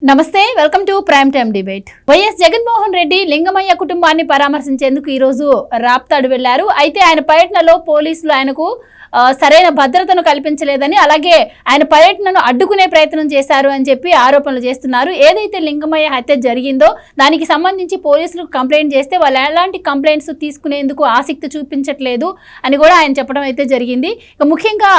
నమస్తే, welcome to prime time debate. YS Jaganmohan Reddy Lingamayya కుటుంబాన్ని పరామర్శించేందుకు ఈ రోజు రాప్తాడు వెళ్లారు. అయితే ఆయన పర్యటనలో పోలీసులు ఆయనకు సరైన భద్రతను కల్పించలేదని, అలాగే ఆయన పర్యటనను అడ్డుకునే ప్రయత్నం చేశారు అని చెప్పి ఆరోపణలు చేస్తున్నారు. ఏదైతే లింగమయ్య హత్య జరిగిందో దానికి సంబంధించి పోలీసులకు కంప్లైంట్ చేస్తే వాళ్ళు ఎలాంటి కంప్లైంట్స్ తీసుకునేందుకు ఆసక్తి చూపించట్లేదు అని కూడా ఆయన చెప్పడం అయితే జరిగింది. ముఖ్యంగా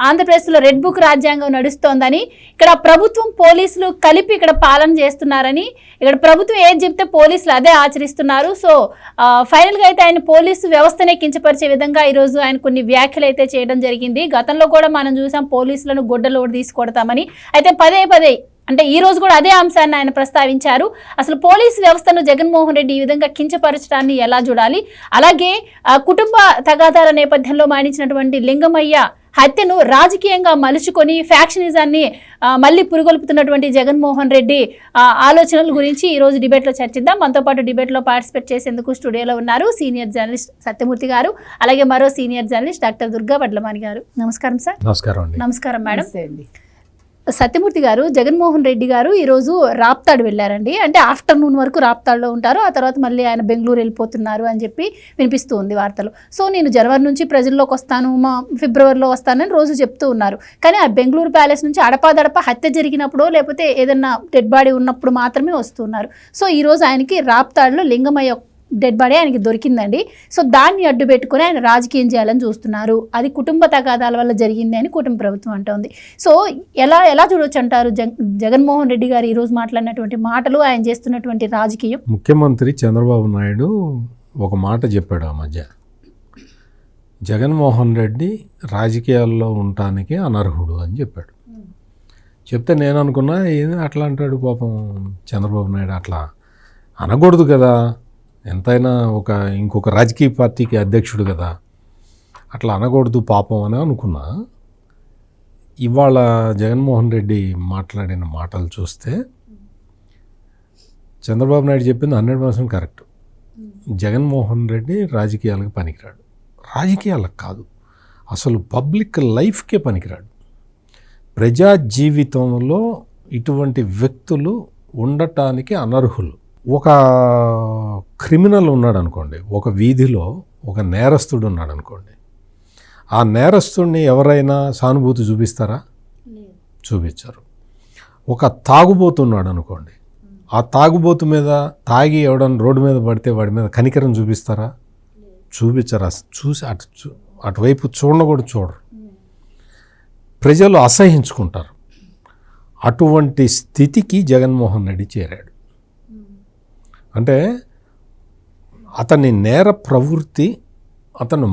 ఆంధ్రప్రదేశ్లో రెడ్ బుక్ రాజ్యాంగం నడుస్తోందని, ఇక్కడ ప్రభుత్వం పోలీసులు కలిపి ఇక్కడ పాలన చేస్తున్నారని, ఇక్కడ ప్రభుత్వం ఏది చెప్తే పోలీసులు అదే ఆచరిస్తున్నారు. సో ఫైనల్గా అయితే ఆయన పోలీసు వ్యవస్థనే కించపరిచే విధంగా ఈరోజు ఆయన కొన్ని వ్యాఖ్యలు అయితే చేయడం జరిగింది. గతంలో కూడా మనం చూసాం పోలీసులను గొడ్డలో తీసుకొడతామని. అయితే పదే అంటే ఈ రోజు కూడా అదే అంశాన్ని ఆయన ప్రస్తావించారు. అసలు పోలీసు వ్యవస్థను జగన్మోహన్ రెడ్డి ఈ విధంగా కించపరచడాన్ని ఎలా చూడాలి, అలాగే కుటుంబ తగాదాల నేపథ్యంలో మానించినటువంటి లింగమయ్య హత్యను రాజకీయంగా మలుచుకొని ఫ్యాక్షనిజాన్ని మళ్ళీ పురుగొల్పుతున్నటువంటి జగన్మోహన్ రెడ్డి ఆలోచనల గురించి ఈరోజు డిబేట్లో చర్చిద్దాం. మనతో పాటు డిబేట్లో పార్టిసిపేట్ చేసేందుకు స్టూడియోలో ఉన్నారు సీనియర్ జర్నలిస్ట్ సత్యమూర్తి గారు, అలాగే మరో senior journalist doctor Durga Vadlamani గారు. నమస్కారం సార్. నమస్కారం మేడం. సత్యమూర్తి గారు, జగన్మోహన్ రెడ్డి గారు ఈరోజు రాప్తాడు వెళ్ళారండి. అంటే ఆఫ్టర్నూన్ వరకు రాప్తాడులో ఉంటారు, ఆ తర్వాత మళ్ళీ ఆయన బెంగళూరు వెళ్ళిపోతున్నారు అని చెప్పి వినిపిస్తూ ఉంది వార్తలు. సో నేను జనవరి నుంచి ప్రజల్లోకి వస్తాను, ఫిబ్రవరిలో వస్తానని రోజు చెప్తూ ఉన్నారు. కానీ ఆ బెంగళూరు ప్యాలెస్ నుంచి అడపాదడప హత్య జరిగినప్పుడు లేకపోతే ఏదన్నా డెడ్ బాడీ ఉన్నప్పుడు మాత్రమే వస్తున్నారు. సో ఈరోజు ఆయనకి రాప్తాడులో లింగమయ్య డెడ్ బాడీ ఆయనకి దొరికిందండి. సో దాన్ని అడ్డు పెట్టుకుని ఆయన రాజకీయం చేయాలని చూస్తున్నారు. అది కుటుంబ తగాదాల వల్ల జరిగింది అని కుటుంబ ప్రభుత్వం అంటోంది. సో ఎలా చూడొచ్చు అంటారు జగన్మోహన్ రెడ్డి గారు ఈరోజు మాట్లాడినటువంటి మాటలు, ఆయన చేస్తున్నటువంటి రాజకీయం? ముఖ్యమంత్రి చంద్రబాబు నాయుడు ఒక మాట చెప్పాడు ఆ మధ్య, జగన్మోహన్ రెడ్డి రాజకీయాల్లో ఉండటానికి అనర్హుడు అని చెప్పాడు. చెప్తే నేను అనుకున్నా ఏది అట్లా అంటాడు పాపం చంద్రబాబు నాయుడు, అట్లా అనకూడదు కదా, ఎంతైనా ఇంకొక రాజకీయ పార్టీకి అధ్యక్షుడు కదా, అట్లా అనకూడదు పాపం అని అనుకున్నా. ఇవాళ జగన్మోహన్ రెడ్డి మాట్లాడిన మాటలు చూస్తే చంద్రబాబు నాయుడు చెప్పింది 100% కరెక్ట్. జగన్మోహన్ రెడ్డి రాజకీయాలకు పనికిరాడు. రాజకీయాలకు కాదు, అసలు పబ్లిక్ లైఫ్కే పనికిరాడు. ప్రజా జీవితంలో ఇటువంటి వ్యక్తులు ఉండటానికి అనర్హులు. ఒక క్రిమినల్ ఉన్నాడు అనుకోండి, ఒక వీధిలో ఒక నేరస్తుడు ఉన్నాడు అనుకోండి, ఆ నేరస్తుడిని ఎవరైనా సానుభూతి చూపిస్తారా? చూపించరు. ఒక తాగుబోతున్నాడు అనుకోండి, ఆ తాగుబోతు మీద తాగి ఎవడన్నా రోడ్డు మీద పడితే వాడి మీద కనికరం చూపిస్తారా? చూపించరు. చూసి అటువైపు చూడను కూడా చూడరు. ప్రజలు అసహించుకుంటారు. అటువంటి స్థితికి జగన్మోహన్ రెడ్డి చేరాడు. అంటే అతని నేర ప్రవృత్తి అతను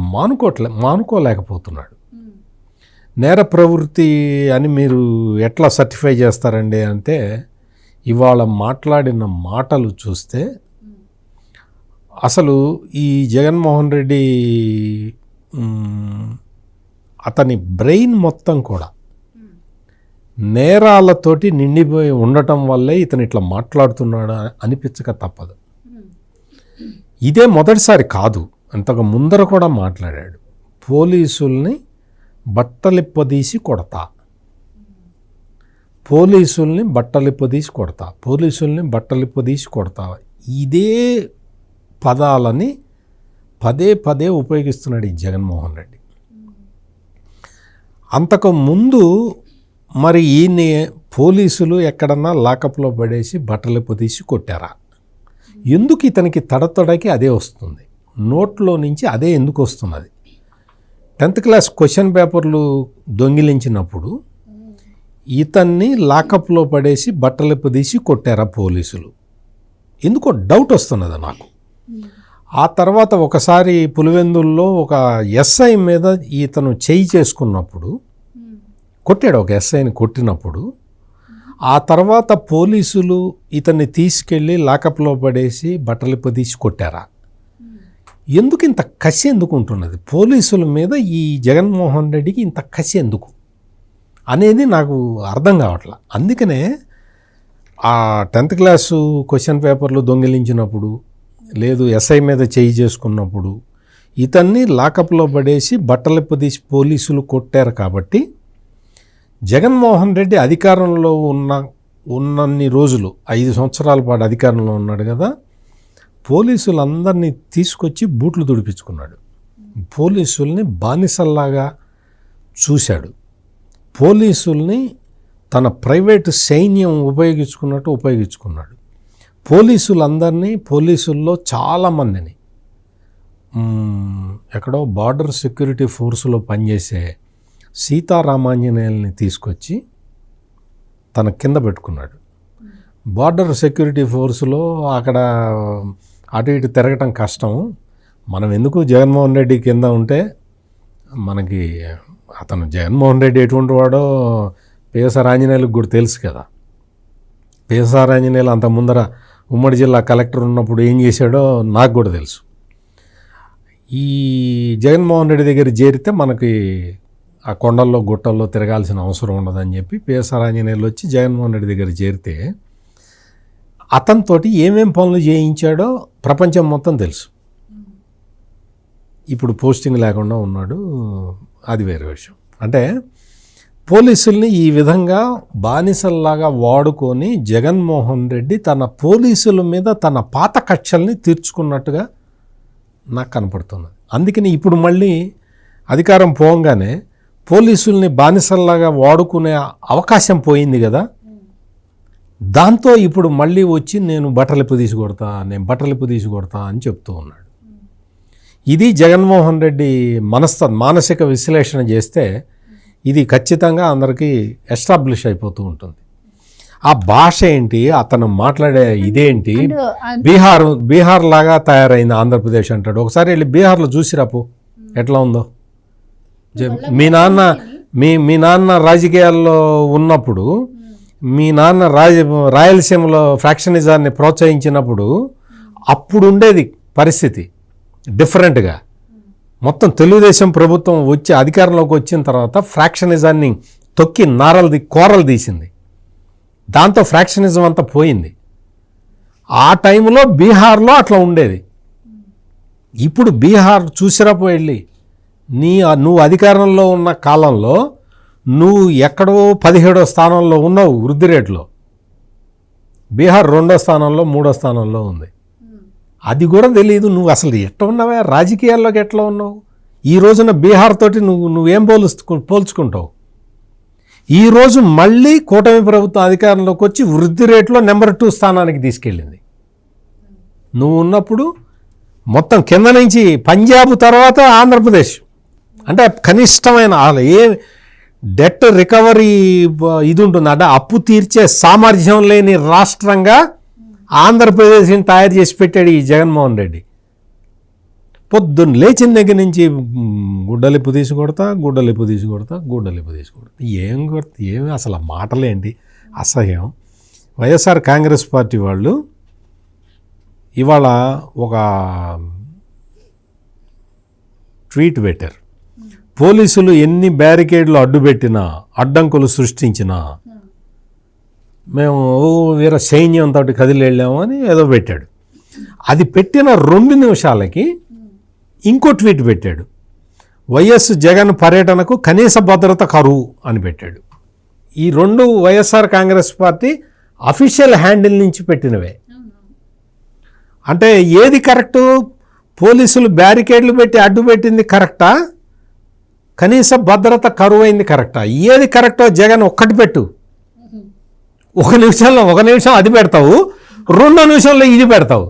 మానుకోలేకపోతున్నాడు. నేర ప్రవృత్తి అని మీరు ఎట్లా సర్టిఫై చేస్తారండి అంటే, ఇవాళ మాట్లాడిన మాటలు చూస్తే అసలు ఈ జగన్మోహన్ రెడ్డి అతని బ్రెయిన్ మొత్తం కూడా నేరాలతోటి నిండిపోయి ఉండటం వల్లే ఇతను ఇట్లా మాట్లాడుతున్నాడు అనిపించక తప్పదు. ఇదే మొదటిసారి కాదు, అంతకు ముందర కూడా మాట్లాడాడు. పోలీసుల్ని బట్టలిప్పదీసి కొడతా, పోలీసుల్ని బట్టలిప్పదీసి కొడతా, పోలీసుల్ని బట్టలిప్పదీసి కొడతా, ఇదే పదాలని పదే ఉపయోగిస్తున్నాడు ఈ జగన్మోహన్ రెడ్డి. అంతకు ముందు మరి ఈయన పోలీసులు ఎక్కడన్నా లాకప్లో పడేసి బట్టలిప్పు తీసి కొట్టారా? ఎందుకు ఇతనికి తడతడకి అదే వస్తుంది, నోట్లో నుంచి అదే ఎందుకు వస్తున్నది? 10th క్లాస్ క్వశ్చన్ పేపర్లు దొంగిలించినప్పుడు ఇతన్ని లాకప్లో పడేసి బట్టలిప్పు తీసి కొట్టారా పోలీసులు? ఎందుకో డౌట్ వస్తున్నది నాకు. ఆ తర్వాత ఒకసారి పులివెందుల్లో ఒక ఎస్ఐ మీద ఇతను చేయి చేసుకున్నప్పుడు కొట్టాడు, ఒక ఎస్ఐని కొట్టినప్పుడు ఆ తర్వాత పోలీసులు ఇతన్ని తీసుకెళ్ళి లాకప్లో పడేసి బట్టలిప్పు తీసి కొట్టారా? ఎందుకు ఇంత కసి ఎందుకు ఉంటున్నది పోలీసుల మీద ఈ జగన్మోహన్ రెడ్డికి? ఇంత కసి ఎందుకు అనేది నాకు అర్థం కావట్లా. అందుకనే ఆ 10th క్లాసు క్వశ్చన్ పేపర్లు దొంగిలించినప్పుడు, లేదు ఎస్ఐ మీద చేయి చేసుకున్నప్పుడు ఇతన్ని లాకప్లో పడేసి బట్టలిప్పు తీసి పోలీసులు కొట్టారు. కాబట్టి జగన్మోహన్ రెడ్డి అధికారంలో ఉన్న ఉన్నన్ని రోజులు 5 సంవత్సరాల పాటు అధికారంలో ఉన్నాడు కదా, పోలీసులందరినీ తీసుకొచ్చి బూట్లు తుడిపించుకున్నాడు. పోలీసుల్ని బానిసల్లాగా చూశాడు. పోలీసుల్ని తన ప్రైవేటు సైన్యం ఉపయోగించుకున్నట్టు ఉపయోగించుకున్నాడు. పోలీసుల్లో చాలామందిని ఎక్కడో బార్డర్ సెక్యూరిటీ ఫోర్సులో పనిచేసే సీతారామాంజనేయుల్ని తీసుకొచ్చి తన కింద పెట్టుకున్నాడు. బార్డర్ సెక్యూరిటీ ఫోర్సులో అక్కడ అటు ఇటు తిరగటం కష్టం, మనం ఎందుకు జగన్మోహన్ రెడ్డి కింద ఉంటే మనకి, అతను జగన్మోహన్ రెడ్డి ఎటువంటి వాడో పిఎస్ఆర్ ఆంజనేయులకు కూడా తెలుసు కదా. పిఎస్ఆర్ ఆంజనేయులు అంత ముందర ఉమ్మడి జిల్లా కలెక్టర్ ఉన్నప్పుడు ఏం చేశాడో నాకు కూడా తెలుసు. ఈ జగన్మోహన్ రెడ్డి దగ్గర చేరితే మనకి ఆ కొండల్లో గుట్టల్లో తిరగాల్సిన అవసరం ఉండదని చెప్పి పిఎస్ఆర్ ఆంజనేయులు వచ్చి జగన్మోహన్ రెడ్డి దగ్గర చేరితే అతనితోటి ఏమేం పనులు చేయించాడో ప్రపంచం మొత్తం తెలుసు. ఇప్పుడు పోస్టింగ్ లేకుండా ఉన్నాడు, అది వేరే విషయం. అంటే పోలీసుల్ని ఈ విధంగా బానిసల్లాగా వాడుకొని జగన్మోహన్ రెడ్డి తన పోలీసుల మీద తన పాత కక్షల్ని తీర్చుకున్నట్టుగా నాకు కనపడుతున్నది. అందుకని ఇప్పుడు మళ్ళీ అధికారం పోగానే పోలీసుల్ని బానిసల్లాగా వాడుకునే అవకాశం పోయింది కదా, దాంతో ఇప్పుడు మళ్ళీ వచ్చి నేను బట్టలిప్పు తీసి కొడతా అని చెప్తూ ఉన్నాడు. ఇది జగన్మోహన్ రెడ్డి మానసిక విశ్లేషణ చేస్తే ఇది ఖచ్చితంగా అందరికీ ఎస్టాబ్లిష్ అయిపోతూ ఉంటుంది. ఆ భాష ఏంటి, అతను మాట్లాడే ఇదేంటి, బీహార్ లాగా తయారైంది ఆంధ్రప్రదేశ్ అంటాడు. ఒకసారి వెళ్ళి బీహార్లో చూసిరాపు ఎట్లా ఉందో. మీ నాన్న రాజకీయాల్లో ఉన్నప్పుడు, మీ నాన్న రాయలసీమలో ఫ్రాక్షనిజాన్ని ప్రోత్సహించినప్పుడు అప్పుడు ఉండేది పరిస్థితి డిఫరెంట్గా. మొత్తం తెలుగుదేశం ప్రభుత్వం వచ్చి అధికారంలోకి వచ్చిన తర్వాత ఫ్రాక్షనిజాన్ని తొక్కి కోరలు తీసింది. దాంతో ఫ్రాక్షనిజం అంతా పోయింది. ఆ టైంలో బీహార్లో అట్లా ఉండేది. ఇప్పుడు బీహార్ చూసిరాపో వెళ్ళి, నువ్వు అధికారంలో ఉన్న కాలంలో నువ్వు ఎక్కడో 17వ స్థానంలో ఉన్నావు వృద్ధి రేట్లో. బీహార్ 2వ స్థానంలో 3వ స్థానంలో ఉంది. అది కూడా తెలియదు. నువ్వు అసలు ఎట్లా ఉన్నావా, రాజకీయాల్లోకి ఎట్లా ఉన్నావు? ఈ రోజున బీహార్ తోటి నువ్వేం పోల్చుకుంటావు? ఈరోజు మళ్ళీ కూటమి ప్రభుత్వం అధికారంలోకి వచ్చి వృద్ధి రేట్లో నెంబర్ 2 స్థానానికి తీసుకెళ్ళింది. నువ్వు ఉన్నప్పుడు మొత్తం కింద నుంచి పంజాబ్ తర్వాత ఆంధ్రప్రదేశ్, అంటే కనిష్టమైన ఏ డెట్ రికవరీ ఇది ఉంటుంది, అంటే అప్పు తీర్చే సామర్థ్యం లేని రాష్ట్రంగా ఆంధ్రప్రదేశ్ని తయారు చేసి పెట్టాడు ఈ జగన్మోహన్ రెడ్డి. పొద్దున్న లేచిన దగ్గర నుంచి గుడ్డలిప్పు తీసి కొడతా. ఏమి అసలు మాటలేంటి, అసహ్యం. వైఎస్ఆర్ కాంగ్రెస్ పార్టీ వాళ్ళు ఇవాళ ఒక ట్వీట్ పెట్టారు. పోలీసులు ఎన్ని బ్యారికేడ్లు అడ్డంకులు సృష్టించినా మేము వీర సైన్యంతో కదిలి వెళ్ళాము అని ఏదో పెట్టాడు. అది పెట్టిన 2 నిమిషాలకి ఇంకో ట్వీట్ పెట్టాడు. వైఎస్ జగన్ పర్యటనకు కనీస భద్రత కరువు అని పెట్టాడు. ఈ 2 YSR Congress party official handle నుంచి పెట్టినవే. అంటే ఏది కరెక్టు? పోలీసులు బ్యారికేడ్లు పెట్టి అడ్డు పెట్టింది కరెక్టా, కనీస భద్రత కరువైంది కరెక్టా? ఏది కరెక్టో జగన్ ఒక్కటి పెట్టు. ఒక నిమిషం అది పెడతావు, 2వ నిమిషంలో ఇది పెడతావు.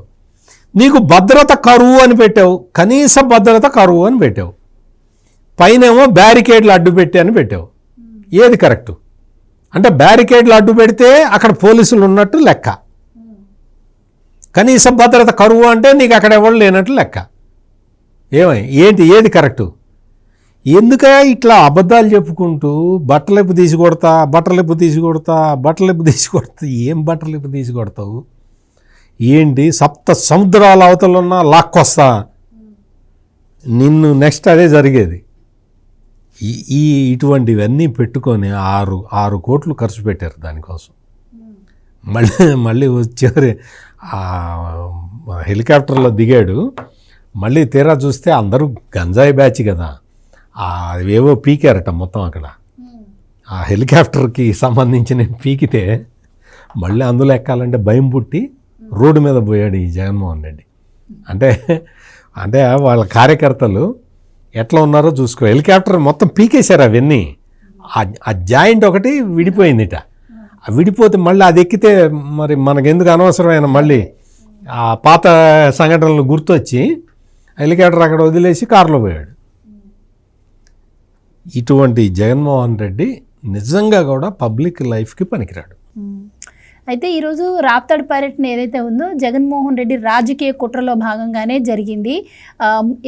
నీకు భద్రత కరువు అని పెట్టావు, కనీస భద్రత కరువు అని పెట్టావు. పైనేమో బ్యారికేడ్లు అడ్డు పెట్టి అని పెట్టావు. ఏది కరెక్టు? అంటే బ్యారికేడ్లు అడ్డు పెడితే అక్కడ పోలీసులు ఉన్నట్టు లెక్క, కనీస భద్రత కరువు అంటే నీకు అక్కడ ఎవరు లేనట్టు లెక్క. ఏది కరెక్టు? ఎందుక ఇట్లా అబద్ధాలు చెప్పుకుంటూ బట్టలిప్పు తీసి కొడతా? ఏం బట్టలిప్పు తీసి కొడతావు? ఏంటి 7 సముద్రాల అవతలున్నా లాక్కొస్తా నిన్ను. నెక్స్ట్ అదే జరిగేది. ఇటువంటివన్నీ పెట్టుకొని 6 కోట్లు ఖర్చు పెట్టారు దానికోసం. మళ్ళీ వచ్చారు, హెలికాప్టర్లో దిగాడు. మళ్ళీ తీరా చూస్తే అందరూ గంజాయి బ్యాచ్ కదా, అవేవో పీకారట మొత్తం. అక్కడ ఆ హెలికాప్టర్కి సంబంధించిన పీకితే మళ్ళీ అందులో ఎక్కాలంటే భయం పుట్టి రోడ్డు మీద పోయాడు ఈ జగన్మోహన్ రెడ్డి. అంటే అంటే వాళ్ళ కార్యకర్తలు ఎట్లా ఉన్నారో చూసుకో, హెలికాప్టర్ మొత్తం పీకేశారు అవన్నీ. ఆ జాయింట్ ఒకటి విడిపోయిందిట. విడిపోతే మళ్ళీ అది ఎక్కితే మరి మనకెందుకు అనవసరమైన మళ్ళీ ఆ పాత సంఘటనలు గుర్తొచ్చి హెలికాప్టర్ అక్కడ వదిలేసి కారులో పోయాడు. ఇటువంటి జగన్మోహన్ రెడ్డి నిజంగా కూడా పబ్లిక్ లైఫ్కి పనికిరాడు. అయితే ఈరోజు రాప్తాడు పర్యటన ఏదైతే ఉందో జగన్మోహన్ రెడ్డి రాజకీయ కుట్రలో భాగంగానే జరిగింది.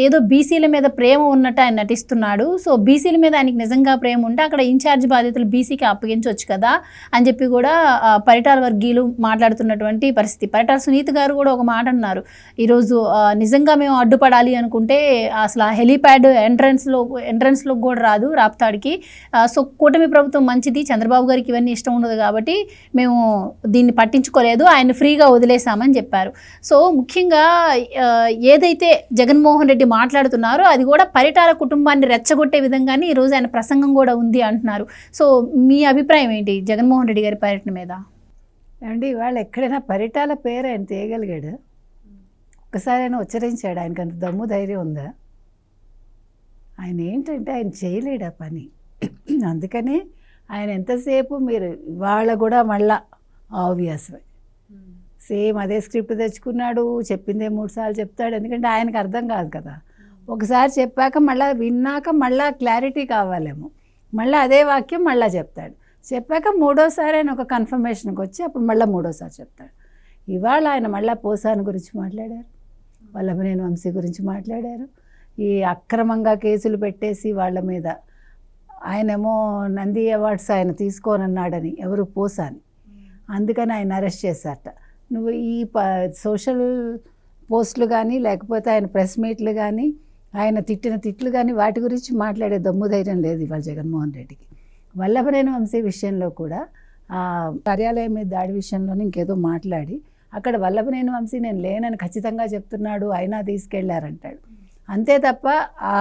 ఏదో బీసీల మీద ప్రేమ ఉన్నట్టు ఆయన నటిస్తున్నాడు. సో బీసీల మీద ఆయనకి నిజంగా ప్రేమ ఉంటే అక్కడ ఇన్ఛార్జ్ బాధ్యతలు బీసీకి అప్పగించవచ్చు కదా అని చెప్పి కూడా పరిటాల వర్గీయులు మాట్లాడుతున్నటువంటి పరిస్థితి. పరిటాల సునీత గారు కూడా ఒక మాట అన్నారు, ఈరోజు నిజంగా మేము అడ్డుపడాలి అనుకుంటే అసలు ఆ హెలీప్యాడ్ ఎంట్రన్స్లో కూడా రాదు రాప్తాడికి. సో కూటమి ప్రభుత్వం మంచిది, చంద్రబాబు గారికి ఇవన్నీ ఇష్టం ఉండదు కాబట్టి మేము దీన్ని పట్టించుకోలేదు, ఆయన ఫ్రీగా వదిలేసామని చెప్పారు. సో ముఖ్యంగా ఏదైతే జగన్మోహన్ రెడ్డి మాట్లాడుతున్నారో అది కూడా పరిటాల కుటుంబాన్ని రెచ్చగొట్టే విధంగానే ఈరోజు ఆయన ప్రసంగం కూడా ఉంది అంటున్నారు. సో మీ అభిప్రాయం ఏంటి జగన్మోహన్ రెడ్డి గారి పర్యటన మీద? ఏమండి ఇవాళ ఎక్కడైనా పరిటాల పేరు ఆయన తీయగలిగాడు? ఒక్కసారి ఆయన ఉచ్చరించాడు? ఆయనకు అంత దమ్ము ధైర్యం ఉందా? ఆయన ఏంటంటే ఆయన చేయలేడు ఆ పని. అందుకని ఆయన ఎంతసేపు మీరు ఇవాళ కూడా మళ్ళా ఆబ్వియస్వే సేమ్ అదే స్క్రిప్ట్ తెచ్చుకున్నాడు, చెప్పిందే 3 సార్లు చెప్తాడు. ఎందుకంటే ఆయనకు అర్థం కాదు కదా. ఒకసారి చెప్పాక మళ్ళీ విన్నాక మళ్ళీ క్లారిటీ కావాలేమో, మళ్ళీ అదే వాక్యం మళ్ళీ చెప్తాడు. చెప్పాక మూడోసారి ఆయన ఒక కన్ఫర్మేషన్కి వచ్చి అప్పుడు మళ్ళీ మూడోసారి చెప్తాడు. ఇవాళ ఆయన మళ్ళీ పోసాని గురించి మాట్లాడారు, వల్లభనేని వంశీ గురించి మాట్లాడారు. ఈ అక్రమంగా కేసులు పెట్టేసి వాళ్ళ మీద ఆయనేమో నంది అవార్డ్స్ ఆయన తీసుకోనన్నాడని ఎవరు పోసాని, అందుకని ఆయన అరెస్ట్ చేశారట. నువ్వు ఈ సోషల్ పోస్టులు కానీ లేకపోతే ఆయన ప్రెస్ మీట్లు కానీ ఆయన తిట్టిన తిట్లు కానీ వాటి గురించి మాట్లాడే దమ్ము ధైర్యం లేదు ఇవాళ జగన్మోహన్ రెడ్డికి. వల్లభనేని వంశీ విషయంలో కూడా కార్యాలయం మీద దాడి విషయంలోనే ఇంకేదో మాట్లాడి అక్కడ వల్లభనేని వంశీ నేను లేనని ఖచ్చితంగా చెప్తున్నాడు, అయినా తీసుకెళ్లారంటాడు. అంతే తప్ప ఆ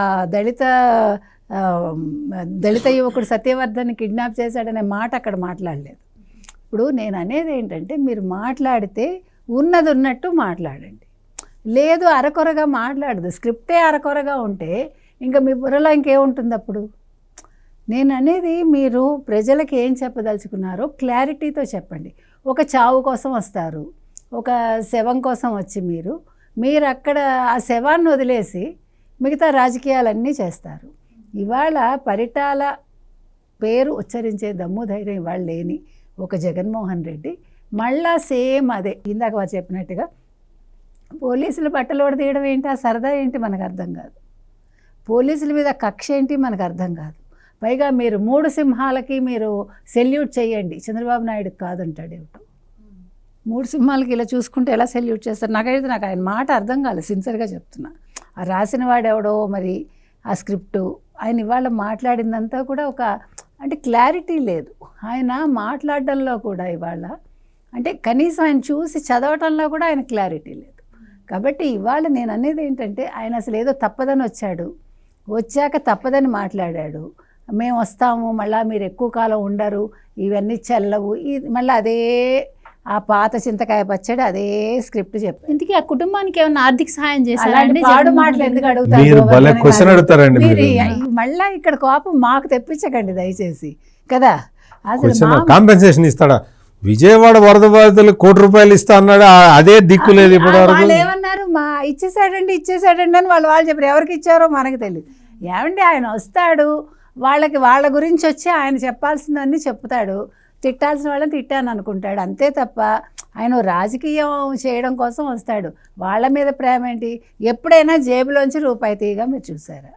దళిత యువకుడు సత్యవర్ధన్ని కిడ్నాప్ చేశాడనే మాట అక్కడ మాట్లాడలేదు. ఇప్పుడు నేను అనేది ఏంటంటే మీరు మాట్లాడితే ఉన్నది ఉన్నట్టు మాట్లాడండి, లేదు అరకొరగా మాట్లాడదు. స్క్రిప్టే అరకొరగా ఉంటే ఇంకా మీ బుర్రలో ఇంకేముంటుంది అప్పుడు? నేను అనేది మీరు ప్రజలకు ఏం చెప్పదలుచుకున్నారో క్లారిటీతో చెప్పండి. ఒక చావు కోసం వస్తారు, ఒక శవం కోసం వచ్చి మీరు అక్కడ ఆ శవాన్ని వదిలేసి మిగతా రాజకీయాలన్నీ చేస్తారు. ఇవాళ పరిటాల పేరు ఉచ్చరించే దమ్ము ధైర్యం ఇవాళ లేని ఒక జగన్మోహన్ రెడ్డి మళ్ళా సేమ్ అదే ఇందాక వారు చెప్పినట్టుగా పోలీసులు బట్టలు తీయడం ఏంటి, ఆ సరదా ఏంటి మనకు అర్థం కాదు. పోలీసుల మీద కక్ష ఏంటి మనకు అర్థం కాదు. పైగా మీరు 3 సింహాలకి మీరు సెల్యూట్ చేయండి, చంద్రబాబు నాయుడుకి కాదంటాడు ఏమిటో. 3 సింహాలకి ఇలా చూసుకుంటే ఎలా సెల్యూట్ చేస్తారు? నాకు ఆయన మాట అర్థం కాలేదు, సిన్సియర్గా చెప్తున్నా. ఆ రాసిన వాడెవడో మరి ఆ స్క్రిప్టు ఆయన ఇవాళ మాట్లాడిందంతా కూడా ఒక అంటే క్లారిటీ లేదు. ఆయన మాట్లాడడంలో కూడా ఇవాళ అంటే కనీసం ఆయన చూసి చదవటంలో కూడా ఆయన క్లారిటీ లేదు. కాబట్టి ఇవాళ నేను అనేది ఏంటంటే ఆయన అసలు ఏదో తప్పదని వచ్చాక తప్పదని మాట్లాడాడు. మేము వస్తాము, మళ్ళీ మీరు ఎక్కువ కాలం ఉండరు, ఇవన్నీ చెల్లవు, మళ్ళీ అదే ఆ పాత చింతకాయ పచ్చడి అదే స్క్రిప్ట్ చెప్పారు. ఇంతకీ ఆ కుటుంబానికి ఏమైనా ఆర్థిక సహాయం చేశారు? పాడు మాటలు ఎందుకు అడుగుతారు? మళ్ళీ ఇక్కడ కోపం మాకు తెప్పించకండి దయచేసి కదా. అసలు కాంపెన్సేషన్ ఇస్తాడా? విజయవాడ వరద బాధితులు ₹1 ఇస్తా అన్నాడు, అదే దిక్కు లేదు. ఇప్పుడు వాళ్ళు ఏమన్నారు, ఇచ్చేసాడండి అని వాళ్ళు చెప్పారు. ఎవరికి ఇచ్చారో మనకు తెలియదు. ఏమండి ఆయన వస్తాడు, వాళ్ళ గురించి వచ్చి ఆయన చెప్పాల్సిందన్నీ చెప్తాడు, తిట్టాల్సిన వాళ్ళని తిట్టాను అనుకుంటాడు, అంతే తప్ప ఆయన రాజకీయం చేయడం కోసం వస్తాడు. వాళ్ళ మీద ప్రేమ ఏంటి? ఎప్పుడైనా జేబులోంచి రూపాయి తీయగా మీరు చూసారా?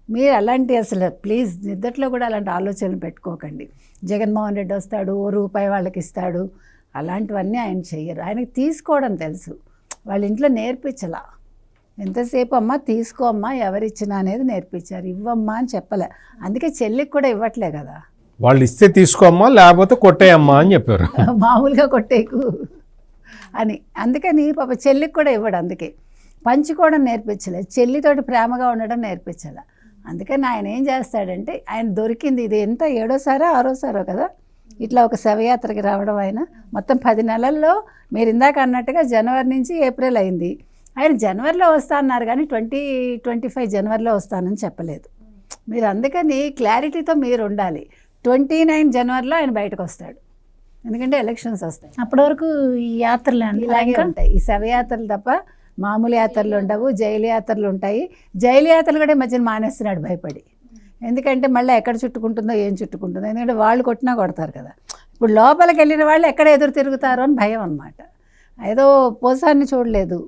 మీరు అలాంటి అసలు ప్లీజ్ నిద్దట్లో కూడా అలాంటి ఆలోచనలు పెట్టుకోకండి. జగన్మోహన్ రెడ్డి వస్తాడు, ₹1 వాళ్ళకి ఇస్తాడు, అలాంటివన్నీ ఆయన చెయ్యరు. ఆయనకి తీసుకోవడం తెలుసు, వాళ్ళ ఇంట్లో నేర్పించలా. ఎంతసేపు అమ్మ తీసుకో అమ్మా ఎవరిచ్చినా అనేది నేర్పించారు, ఇవ్వమ్మా అని చెప్పలే. అందుకే చెల్లికి కూడా ఇవ్వట్లే కదా. వాళ్ళు ఇస్తే తీసుకోమ్మా లేకపోతే కొట్టేయమ్మా అని చెప్పారు, మామూలుగా కొట్టేకు అని. అందుకని పాప చెల్లికి కూడా ఇవ్వడు, అందుకే పంచుకోవడం నేర్పించలేదు, చెల్లితోటి ప్రేమగా ఉండడం నేర్పించాల. అందుకని ఆయన ఏం చేస్తాడంటే ఆయన దొరికింది ఇది ఎంత 7వ సారో 6వ సారో కదా ఇట్లా ఒక శవయాత్రకి రావడం ఆయన మొత్తం 10 నెలల్లో మీరు ఇందాక అన్నట్టుగా జనవరి నుంచి ఏప్రిల్ అయింది. ఆయన జనవరిలో వస్తా అన్నారు కానీ 2025 జనవరిలో వస్తానని చెప్పలేదు. మీరు అందుకని క్లారిటీతో మీరు ఉండాలి. 29 జనవరిలో ఆయన బయటకు వస్తాడు, ఎందుకంటే ఎలక్షన్స్ వస్తాయి. అప్పటి వరకు ఈ యాత్రలే ఇలాగే ఉంటాయి ఈ శవయాత్రలు తప్ప మామూలు యాత్రలు ఉండవు. జైలు యాత్రలు ఉంటాయి. జైలు యాత్రలు కూడా ఈ మధ్యన మానేస్తున్నాడు భయపడి. ఎందుకంటే మళ్ళీ ఎక్కడ చుట్టుకుంటుందో ఏం చుట్టుకుంటుందో, ఎందుకంటే వాళ్ళు కొట్టినా కొడతారు కదా. ఇప్పుడు లోపలికి వెళ్ళిన వాళ్ళు ఎక్కడ ఎదురు తిరుగుతారో అని భయం అన్నమాట. ఏదో పోసాన్ని చూడలేదు,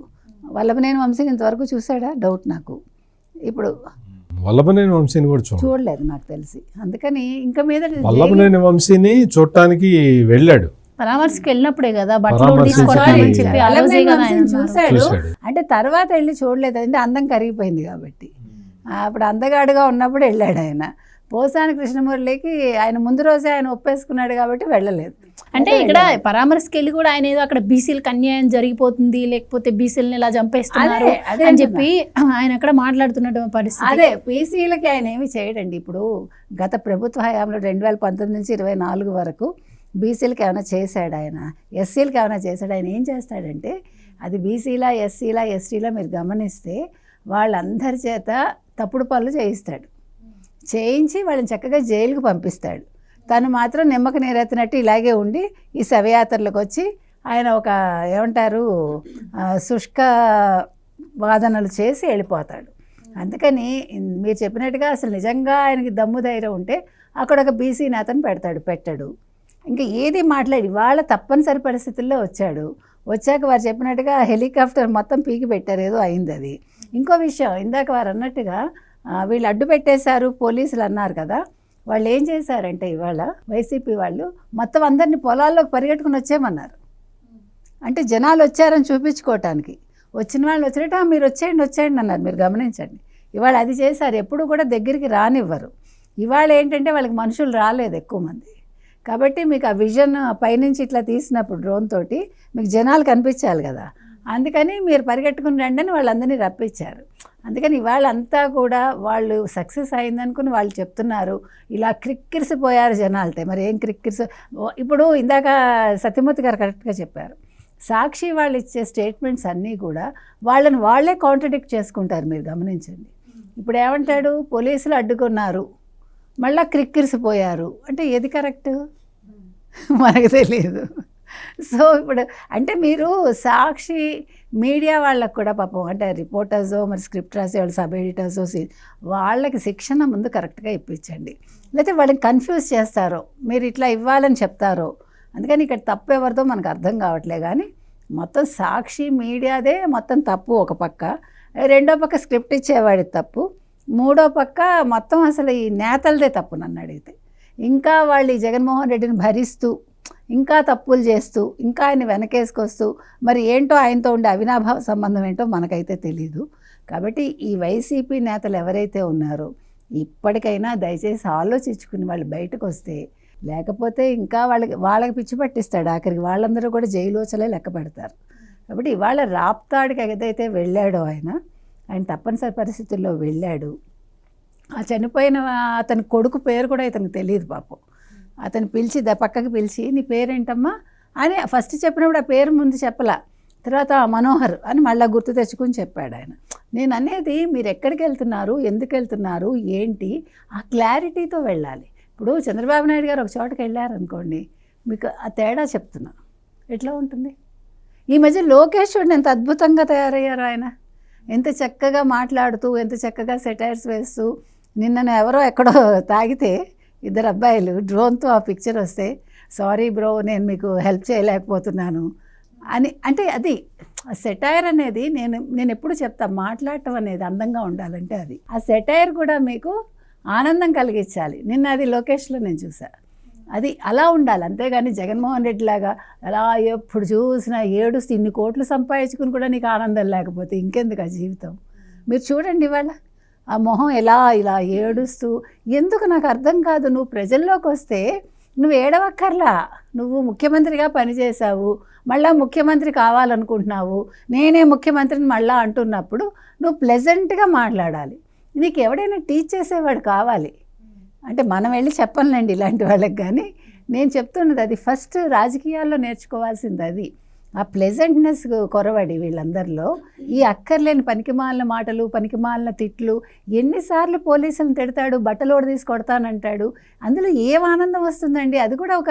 వల్లభనేని వంశీని ఇంతవరకు చూసాడా డౌట్ నాకు. ఇప్పుడు వల్లభనేని వంశీని కూడా చూడలేదు నాకు తెలిసి. అందుకని ఇంకా మీద వల్లభనేని వంశీని చూడటానికి వెళ్ళాడు, పరామర్శకి వెళ్ళినప్పుడే కదా బట్టలు తీసుకోవడానికి చెప్పి ఆ రోజే కదా ఆయన చూశాడు. అంటే తర్వాత వెళ్ళి చూడలేదు, అంటే అందం కరిగిపోయింది కాబట్టి. అప్పుడు అందగాడుగా ఉన్నప్పుడు వెళ్ళాడు ఆయన. పోసాని కృష్ణమురళికి ఆయన ముందు రోజే ఆయన ఒప్పేసుకున్నాడు కాబట్టి వెళ్ళలేదు. అంటే ఇక్కడ పరామర్శకి వెళ్ళి కూడా ఆయన ఏదో అక్కడ బీసీలకు అన్యాయం జరిగిపోతుంది, లేకపోతే బీసీలను ఇలా చంపేస్తున్నారు అని చెప్పి ఆయన అక్కడ మాట్లాడుతున్నటువంటి పరిస్థితి. అదే బీసీలకి ఆయన ఏమి చేయడండి. ఇప్పుడు గత ప్రభుత్వ హయాంలో 2019 నుంచి 24 వరకు బీసీలకి ఏమైనా చేశాడు ఆయన, ఎస్సీలకి ఏమైనా చేశాడు ఆయన. ఏం చేస్తాడంటే అది బీసీలా ఎస్సీలా ఎస్టీలా మీరు గమనిస్తే వాళ్ళందరి చేత తప్పుడు పనులు చేయించి వాళ్ళని చక్కగా జైలుకు పంపిస్తాడు. తను మాత్రం నిమ్మక నీరెత్తినట్టు ఇలాగే ఉండి ఈ శవయాత్రలకు వచ్చి ఆయన ఒక ఏమంటారు శుష్క వాదనలు చేసి వెళ్ళిపోతాడు. అందుకని మీరు చెప్పినట్టుగా అసలు నిజంగా ఆయనకి దమ్ము ధైర్యం ఉంటే అక్కడ ఒక బీసీ నేతను పెట్టాడు. ఇంకా ఏది మాట్లాడి వాళ్ళ తప్పనిసరి పరిస్థితుల్లో వచ్చాక వారు చెప్పినట్టుగా హెలికాప్టర్ మొత్తం పీకి పెట్టారు, ఏదో అయింది అది. ఇంకో విషయం ఇందాక వారు అన్నట్టుగా వీళ్ళు అడ్డు పెట్టేశారు పోలీసులు అన్నారు కదా, వాళ్ళు ఏం చేశారంటే ఇవాళ వైసీపీ వాళ్ళు మొత్తం అందరినీ పొలాల్లోకి పరిగెట్టుకుని వచ్చేయమన్నారు. అంటే జనాలు వచ్చారని చూపించుకోవటానికి. వచ్చిన వాళ్ళు వచ్చినట్టు మీరు వచ్చేయండి అన్నారు. మీరు గమనించండి, ఇవాళ అది చేశారు. ఎప్పుడు కూడా దగ్గరికి రానివ్వరు. ఇవాళ ఏంటంటే వాళ్ళకి మనుషులు రాలేదు ఎక్కువ మంది, కాబట్టి మీకు ఆ విజన్ పైనుంచి ఇట్లా తీసినప్పుడు డ్రోన్ తోటి మీకు జనాలు కనిపించాలి కదా, అందుకని మీరు పరిగెట్టుకుని రండి అని వాళ్ళందరినీ రప్పించారు. అందుకని వాళ్ళంతా కూడా వాళ్ళు సక్సెస్ అయిందనుకుని వాళ్ళు చెప్తున్నారు. ఇలా క్రిక్కిరిసిపోయారు జనాలతో. మరి ఏం ఇప్పుడు ఇందాక సత్యమూర్తి గారు కరెక్ట్గా చెప్పారు. సాక్షి వాళ్ళు ఇచ్చే స్టేట్మెంట్స్ అన్నీ కూడా వాళ్ళే కాంట్రడిక్ట్ చేసుకుంటారు. మీరు గమనించండి. ఇప్పుడు ఏమంటాడు, పోలీసులు అడ్డుకున్నారు, మళ్ళీ క్రిక్కిరిసిపోయారు అంటే ఏది కరెక్ట్ మనకు తెలియదు. సో ఇప్పుడు అంటే మీరు సాక్షి మీడియా వాళ్ళకు కూడా పాపం అంటే రిపోర్టర్సో మరి స్క్రిప్ట్ రాసే వాళ్ళు సబ్ ఎడిటర్సో వాళ్ళకి శిక్షణ ముందు కరెక్ట్గా ఇప్పించండి. లేకపోతే వాళ్ళని కన్ఫ్యూజ్ చేస్తారో, మీరు ఇట్లా ఇవ్వాలని చెప్తారో. అందుకని ఇక్కడ తప్పు ఎవరితో మనకు అర్థం కావట్లే. కానీ మొత్తం సాక్షి మీడియాదే మొత్తం తప్పు ఒక పక్క, రెండో పక్క స్క్రిప్ట్ ఇచ్చేవాడి తప్పు, మూడో పక్క మొత్తం అసలు ఈ నేతలదే తప్పు నన్ను అడిగితే. ఇంకా వాళ్ళు ఈ జగన్మోహన్ రెడ్డిని భరిస్తూ ఇంకా తప్పులు చేస్తూ ఇంకా ఆయన వెనకేసుకొస్తూ మరి ఏంటో ఆయనతో ఉండే అవినాభావ సంబంధం ఏంటో మనకైతే తెలీదు. కాబట్టి ఈ వైసీపీ నేతలు ఎవరైతే ఉన్నారో ఇప్పటికైనా దయచేసి ఆలోచించుకుని వాళ్ళు బయటకు వస్తే, లేకపోతే ఇంకా వాళ్ళకి పిచ్చి పట్టిస్తాడు ఆఖరికి. వాళ్ళందరూ కూడా జైలోచలే లెక్క పెడతారు. కాబట్టి ఇవాళ రాప్తాడికి ఏదైతే వెళ్ళాడో ఆయన తప్పనిసరి పరిస్థితుల్లో వెళ్ళాడు. ఆ చనిపోయిన అతని కొడుకు పేరు కూడా ఇతనికి తెలియదు పాపం. అతను పిలిచి పక్కకి పిలిచి నీ పేరేంటమ్మా అని ఫస్ట్ చెప్పినప్పుడు ఆ పేరు ముందు చెప్పలా, తర్వాత మనోహర్ అని మళ్ళీ గుర్తు తెచ్చుకుని చెప్పాడు ఆయన. నేను అనేది మీరు ఎక్కడికి వెళ్తున్నారు, ఎందుకు వెళ్తున్నారు, ఏంటి ఆ క్లారిటీతో వెళ్ళాలి. ఇప్పుడు చంద్రబాబు నాయుడు గారు ఒక చోటకి వెళ్ళారనుకోండి, మీకు ఆ తేడా చెప్తున్నా ఎట్లా ఉంటుంది. ఈ మధ్య లోకేష్ చూడండి ఎంత అద్భుతంగా తయారయ్యారు ఆయన, ఎంత చక్కగా మాట్లాడుతూ ఎంత చక్కగా సెటైర్స్ వేస్తూ. నిన్న ఎవరో ఎక్కడో తాగితే ఇద్దరు అబ్బాయిలు డ్రోన్తో ఆ పిక్చర్ వస్తే సారీ బ్రో నేను మీకు హెల్ప్ చేయలేకపోతున్నాను అని. అంటే అది సెటైర్ అనేది నేను ఎప్పుడు చెప్తా, మాట్లాడటం అనేది అందంగా ఉండాలంటే అది ఆ సెటైర్ కూడా మీకు ఆనందం కలిగించాలి. నిన్న అది లోకేష్లో నేను చూసా, అది అలా ఉండాలి. అంతేగాని జగన్మోహన్ రెడ్డి లాగా అలా ఎప్పుడు చూసినా ఏడుస్తూ ఇన్ని కోట్లు సంపాదించుకుని కూడా నీకు ఆనందం లేకపోతే ఇంకెందుకు ఆ జీవితం. మీరు చూడండి ఇవాళ ఆ మొహం ఇలా ఏడుస్తూ, ఎందుకు నాకు అర్థం కాదు. నువ్వు ప్రజల్లోకి వస్తే నువ్వు ఏడవక్కర్లా, నువ్వు ముఖ్యమంత్రిగా పనిచేసావు, మళ్ళీ ముఖ్యమంత్రి కావాలనుకుంటున్నావు, నేనే ముఖ్యమంత్రిని మళ్ళీ అంటున్నప్పుడు నువ్వు ప్లెజెంట్గా మాట్లాడాలి. నీకు ఎవడైనా టీచ్ చేసేవాడు కావాలి. అంటే మనం వెళ్ళి చెప్పనులేండి ఇలాంటి వాళ్ళకి, కానీ నేను చెప్తున్నది అది ఫస్ట్ రాజకీయాల్లో నేర్చుకోవాల్సింది అది. ఆ ప్లెజెంట్నెస్ కొరవడి వీళ్ళందరిలో ఈ అక్కర్లేని పనికిమాలిన మాటలు, పనికిమాలిన తిట్లు, ఎన్నిసార్లు పోలీసులను తిడతాడు, బట్టలోడు తీసి కొడతానంటాడు. అందులో ఏం ఆనందం వస్తుందండి? అది కూడా ఒక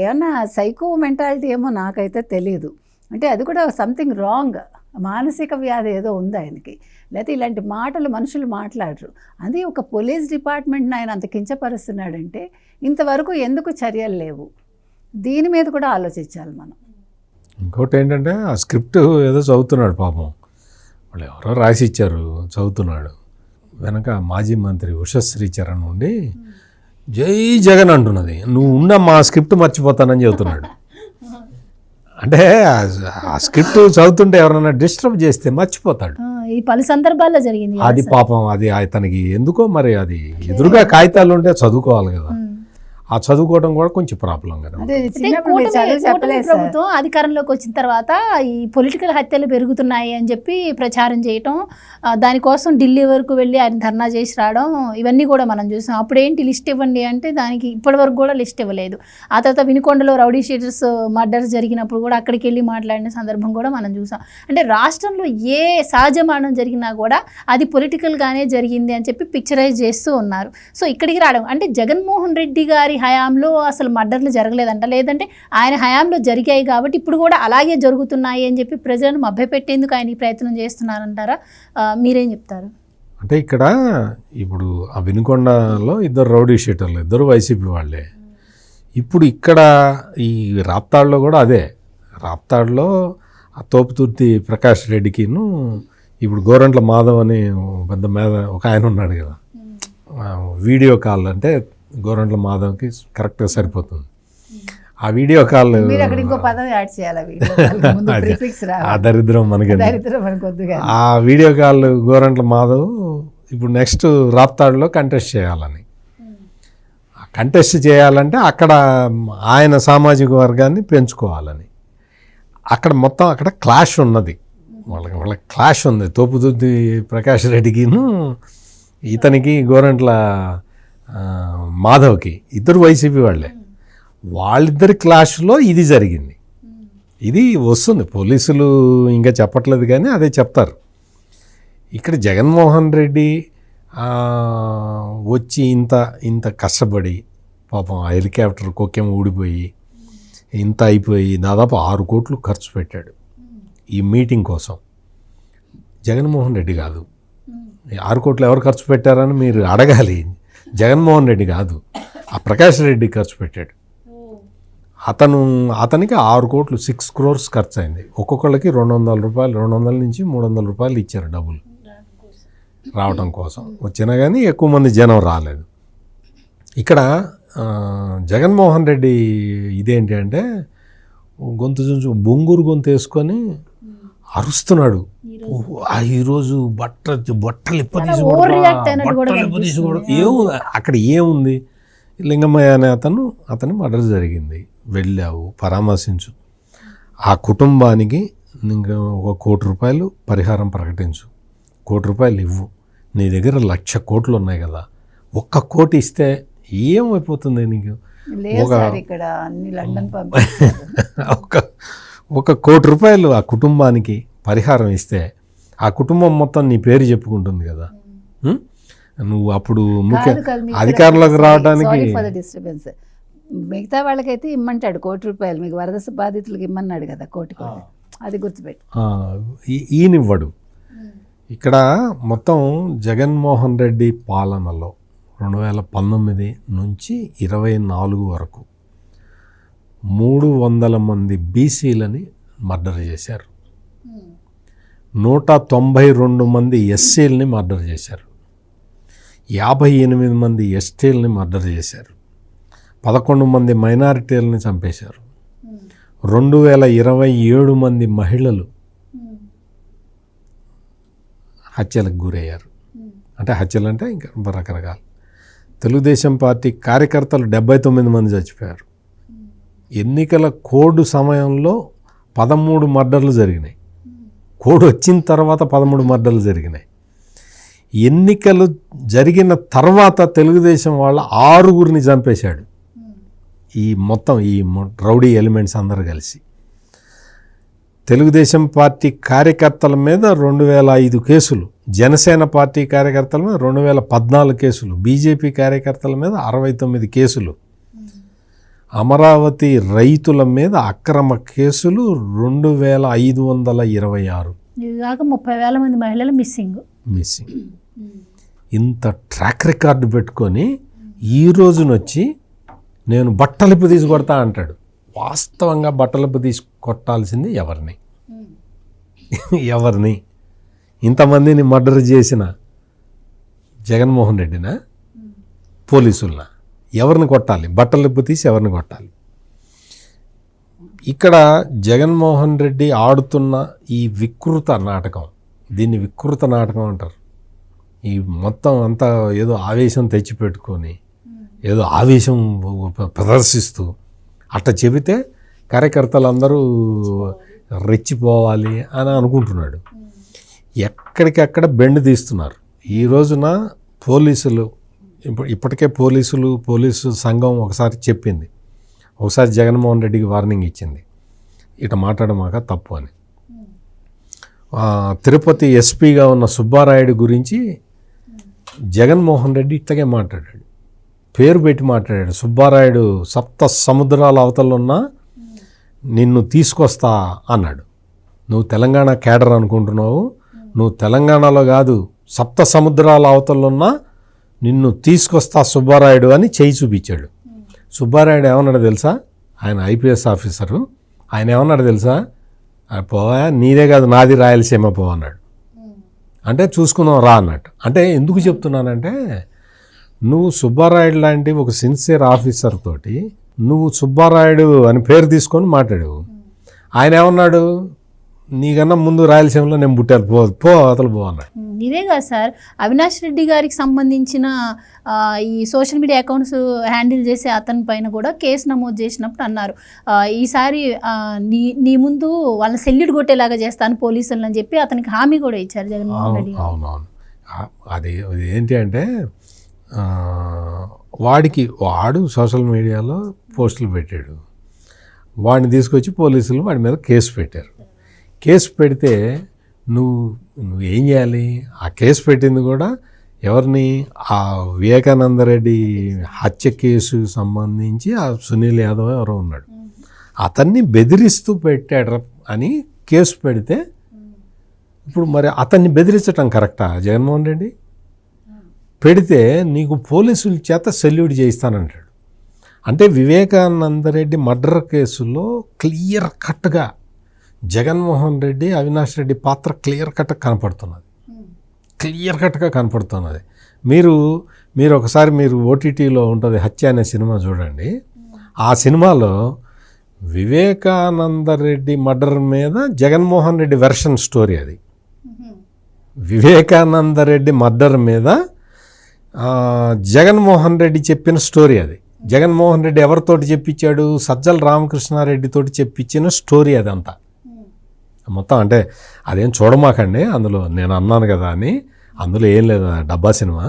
ఏమన్నా సైకో మెంటాలిటీ ఏమో నాకైతే తెలియదు. అంటే అది కూడా సంథింగ్ రాంగ్, మానసిక వ్యాధి ఏదో ఉంది ఆయనకి. లేకపోతే ఇలాంటి మాటలు మనుషులు మాట్లాడరు. అది ఒక పోలీస్ డిపార్ట్మెంట్ని ఆయన అంత కించపరుస్తున్నాడంటే ఇంతవరకు ఎందుకు చర్యలు లేవు? దీని మీద కూడా ఆలోచించాలి మనం. ఇంకోటి ఏంటంటే ఆ స్క్రిప్ట్ ఏదో చదువుతున్నాడు పాపం, వాళ్ళు ఎవరో రాసి ఇచ్చారు, చదువుతున్నాడు. వెనక మాజీ మంత్రి ఉషశ్రీ చరణ్ ఉండి జై జగన్ అంటున్నది, నువ్వు ఉన్న మా స్క్రిప్ట్ మర్చిపోతానని చెబుతున్నాడు. అంటే ఆ స్క్రిప్ట్ చదువుతుంటే ఎవరైనా డిస్టర్బ్ చేస్తే మర్చిపోతాడు. ఈ పలు సందర్భాల్లో జరిగింది. అది పాపం, అది అతనికి ఎందుకో మరి, అది ఎదురుగా కాగితాలు ఉంటే చదువుకోవాలి కదా, ఆ చదువుకోవడం కూడా కొంచెం ప్రాబ్లం కదా. ప్రభుత్వం అధికారంలోకి వచ్చిన తర్వాత ఈ పొలిటికల్ హత్యలు పెరుగుతున్నాయి అని చెప్పి ప్రచారం చేయటం, దానికోసం ఢిల్లీ వరకు వెళ్ళి ఆయన ధర్నా చేసి రావడం, ఇవన్నీ కూడా మనం చూసాం. అప్పుడేంటి లిస్ట్ ఇవ్వండి అంటే దానికి ఇప్పటి వరకు కూడా లిస్ట్ ఇవ్వలేదు. ఆ తర్వాత వినుకొండలో రౌడీ షీటర్స్ మర్డర్స్ జరిగినప్పుడు కూడా అక్కడికి వెళ్ళి మాట్లాడిన సందర్భం కూడా మనం చూసాం. అంటే రాష్ట్రంలో ఏ సహజ మరణం జరిగినా కూడా అది పొలిటికల్గానే జరిగింది అని చెప్పి పిక్చరైజ్ చేస్తూ ఉన్నారు. సో ఇక్కడికి రావడం అంటే జగన్మోహన్ రెడ్డి గారి హయాంలో అసలు మర్డర్లు జరగలేదంట, లేదంటే ఆయన హయాంలో జరిగాయి కాబట్టి ఇప్పుడు కూడా అలాగే జరుగుతున్నాయి అని చెప్పి ప్రజలను మభ్యపెట్టేందుకు ఆయన ఈ ప్రయత్నం చేస్తున్నారంటారా? మీరేం చెప్తారు? అంటే ఇక్కడ ఇప్పుడు ఆ వినుకొండలో ఇద్దరు రౌడీ షీటర్లు, ఇద్దరు వైసీపీ వాళ్ళే. ఇప్పుడు ఇక్కడ ఈ రాప్తాడులో కూడా అదే, రాప్తాడులో ఆ తోపుతుర్తి ప్రకాష్ రెడ్డికిను ఇప్పుడు గోరంట్ల మాధవ్ అని పెద్ద మీద ఒక ఆయన ఉన్నాడు కదా, వీడియో కాల్ అంటే గోరంట్ల మాధవ్కి కరెక్ట్గా సరిపోతుంది. ఆ వీడియో కాల్ ఆ దరిద్రం మనకి, ఆ వీడియో కాల్ గోరంట్ల మాధవ్ ఇప్పుడు నెక్స్ట్ రాప్తాడులో కంటెస్ట్ చేయాలని, కంటెస్ట్ చేయాలంటే అక్కడ ఆయన సామాజిక వర్గాన్ని పెంచుకోవాలని, అక్కడ మొత్తం అక్కడ క్లాష్ ఉన్నది, వాళ్ళకి క్లాష్ ఉంది. తోపుతుర్తి ప్రకాష్ రెడ్డికిను ఇతనికి గోరంట్ల మాధవ్కి, ఇద్దరు వైసీపీ వాళ్ళే, వాళ్ళిద్దరి క్లాష్లో ఇది జరిగింది. ఇది వస్తుంది, పోలీసులు ఇంకా చెప్పట్లేదు కానీ అదే చెప్తారు. ఇక్కడ జగన్మోహన్ రెడ్డి వచ్చి ఇంత కష్టపడి పాపం ఆ హెలికాప్టర్ కొక్కెం ఊడిపోయి ఇంత అయిపోయి దాదాపు 6 కోట్లు ఖర్చు పెట్టాడు ఈ మీటింగ్ కోసం. జగన్మోహన్ రెడ్డి కాదు, 6 కోట్లు ఎవరు ఖర్చు పెట్టారని మీరు అడగాలి. జగన్మోహన్ రెడ్డి కాదు, ఆ ప్రకాష్ రెడ్డి ఖర్చు పెట్టాడు. అతనికి 6 కోట్లు 6 crores ఖర్చు అయింది. ఒక్కొక్కళ్ళకి 200 రూపాయలు, 200 నుంచి 300 రూపాయలు ఇచ్చారు డబ్బులు రావడం కోసం. వచ్చినా కానీ ఎక్కువ మంది జనం రాలేదు. ఇక్కడ జగన్మోహన్ రెడ్డి ఇదేంటి అంటే గొంతు బొంగురు గొంతు వేసుకొని అరుస్తున్నాడు. ఈరోజు బట్టలు ఇప్పదీసి ఏముంది అక్కడ, ఏముంది? లింగమయ్య అనే అతను మర్డర్ జరిగింది, వెళ్ళావు పరామర్శించు, ఆ కుటుంబానికి ఇంకా 1 కోటి రూపాయలు పరిహారం ప్రకటించు, 1 కోటి రూపాయలు ఇవ్వు. నీ దగ్గర 1,00,000 కోట్లు ఉన్నాయి కదా, 1 కోటి ఇస్తే ఏమైపోతుంది నీకు? 1 కోటి రూపాయలు ఆ కుటుంబానికి పరిహారం ఇస్తే ఆ కుటుంబం మొత్తం నీ పేరు చెప్పుకుంటుంది కదా. నువ్వు అప్పుడు అధికారంలోకి రావడానికి మిగతా వాళ్ళకైతే ఇమ్మంటాడు 1 కోటి రూపాయలు, మీకు వరద బాధితులకు ఇమ్మన్నాడు కదా 1 కోటి, అది గుర్తుపెట్టి ఈయనివ్వడు. ఇక్కడ మొత్తం జగన్మోహన్ రెడ్డి పాలనలో 2019 నుంచి 24 వరకు 300 మంది బీసీలని మర్డర్ చేశారు, 192 మంది ఎస్సీలని మర్డర్ చేశారు, 58 మంది ఎస్టీలని మర్డర్ చేశారు, 11 మంది మైనారిటీలని చంపేశారు, 2027 మంది మహిళలు హత్యలకు గురయ్యారు. అంటే హత్యలు అంటే ఇంకా రకరకాలు. తెలుగుదేశం పార్టీ కార్యకర్తలు 79 మంది చచ్చిపోయారు. ఎన్నికల కోడ్ సమయంలో 13 మర్డర్లు జరిగినాయి, కోడ్ వచ్చిన తర్వాత 13 మర్డర్లు జరిగినాయి. ఎన్నికలు జరిగిన తర్వాత తెలుగుదేశం వాళ్ళ 6గురిని చంపేశాడు. ఈ మొత్తం ఈ రౌడీ ఎలిమెంట్స్ అందరూ కలిసి తెలుగుదేశం పార్టీ కార్యకర్తల మీద 2005 కేసులు, జనసేన పార్టీ కార్యకర్తల మీద 2014 కేసులు, బీజేపీ కార్యకర్తల మీద 69 కేసులు, అమరావతి రైతుల మీద అక్రమ కేసులు 2526. ఇది కాక 30,000 మంది మహిళలు మిస్సింగ్. ఇంత ట్రాక్ రికార్డు పెట్టుకొని ఈ రోజునొచ్చి నేను బట్టలిప్పు తీసి కొడతా అంటాడు. వాస్తవంగా బట్టలిప్పు తీసి కొట్టాల్సింది ఎవరిని? ఇంతమందిని మర్డర్ చేసిన జగన్మోహన్ రెడ్డినా, పోలీసులనా? ఎవరిని కొట్టాలి? బట్టలిప్పు తీసి ఎవరిని కొట్టాలి? ఇక్కడ జగన్మోహన్ రెడ్డి ఆడుతున్న ఈ వికృత నాటకం, దీన్ని వికృత నాటకం అంటారు. ఈ మొత్తం అంతా ఏదో ఆవేశం తెచ్చిపెట్టుకొని ఏదో ఆవేశం ప్రదర్శిస్తూ అట్ట చెబితే కార్యకర్తలందరూ రెచ్చిపోవాలి అని అనుకుంటున్నాడు. ఎక్కడికక్కడ బెండ్ తీస్తున్నారు. ఈ రోజున పోలీసులు ఇప్పటికే పోలీసు సంఘం ఒకసారి చెప్పింది, ఒకసారి జగన్మోహన్ రెడ్డికి వార్నింగ్ ఇచ్చింది, ఇట మాట్లాడమాక తప్పు అని. తిరుపతి ఎస్పీగా ఉన్న సుబ్బారాయుడు గురించి జగన్మోహన్ రెడ్డి ఇట్లాగే మాట్లాడాడు, పేరు పెట్టి మాట్లాడాడు. సుబ్బారాయుడు 7 సముద్రాల అవతలున్నా నిన్ను తీసుకొస్తా అన్నాడు. నువ్వు తెలంగాణ కేడర్ అనుకుంటున్నావు, నువ్వు తెలంగాణలో కాదు 7 సముద్రాల అవతలున్నా నిన్ను తీసుకొస్తా సుబ్బారాయుడు అని చేయి చూపించాడు. సుబ్బారాయుడు ఏమన్నాడు తెలుసా? ఆయన ఐపీఎస్ ఆఫీసరు. ఆయన ఏమన్నాడు తెలుసా? పోవా, నీదే కాదు నాది రాయలసీమ పో అన్నాడు. అంటే చూసుకుందాం రా అన్నట్టు. అంటే ఎందుకు చెప్తున్నానంటే, నువ్వు సుబ్బారాయుడు లాంటి ఒక సిన్సియర్ ఆఫీసర్ తోటి నువ్వు సుబ్బారాయుడు అని పేరు తీసుకొని మాట్లాడావు. ఆయన ఏమన్నాడు? నీకన్నా ముందు రాయలసీమలో నేను పుట్టాను, పో అతలు పో అన్నాడు. ఇదే కాదు సార్, అవినాష్ రెడ్డి గారికి సంబంధించిన ఈ సోషల్ మీడియా అకౌంట్స్ హ్యాండిల్ చేసే అతని పైన కూడా కేసు నమోదు చేసినప్పుడు అన్నారు, ఈసారి నీ ముందు వాళ్ళని సెల్యూట్ కొట్టేలాగా చేస్తాను పోలీసులను అని చెప్పి అతనికి హామీ కూడా ఇచ్చారు జగన్మోహన్ రెడ్డి. అవునవును. అది ఏంటి అంటే, వాడు సోషల్ మీడియాలో పోస్టులు పెట్టాడు. వాడిని తీసుకొచ్చి పోలీసులు వాడి మీద కేసు పెట్టారు. కేసు పెడితే నువ్వు ఏం చేయాలి? ఆ కేసు పెట్టింది కూడా ఎవరిని? ఆ వివేకానందరెడ్డి హత్య కేసు సంబంధించి ఆ సునీల్ యాదవ్ ఎవరో ఉన్నాడు, అతన్ని బెదిరిస్తూ పెట్టాడు అని కేసు పెడితే, ఇప్పుడు మరి అతన్ని బెదిరించటం కరెక్టా జగన్మోహన్ రెడ్డి? పెడితే నీకు పోలీసుల చేత సెల్యూట్ చేయిస్తానంటాడు. అంటే వివేకానందరెడ్డి మర్డర్ కేసులో క్లియర్ కట్గా జగన్మోహన్ రెడ్డి, అవినాష్ రెడ్డి పాత్ర క్లియర్ కట్గా కనపడుతున్నది. మీరు ఒకసారి ఓటీటీలో ఉంటుంది హత్య అనే సినిమా చూడండి. ఆ సినిమాలో వివేకానందరెడ్డి మర్డర్ మీద జగన్మోహన్ రెడ్డి వెర్షన్ స్టోరీ అది. వివేకానందరెడ్డి మర్డర్ మీద జగన్మోహన్ రెడ్డి చెప్పిన స్టోరీ అది. జగన్మోహన్ రెడ్డి ఎవరితోటి చెప్పించాడు? సజ్జల రామకృష్ణారెడ్డితోటి చెప్పించిన స్టోరీ అదంతా మొత్తం. అంటే అదేం చూడమాకండి, అందులో నేను అన్నాను కదా అని, అందులో ఏం లేదు, డబ్బా సినిమా.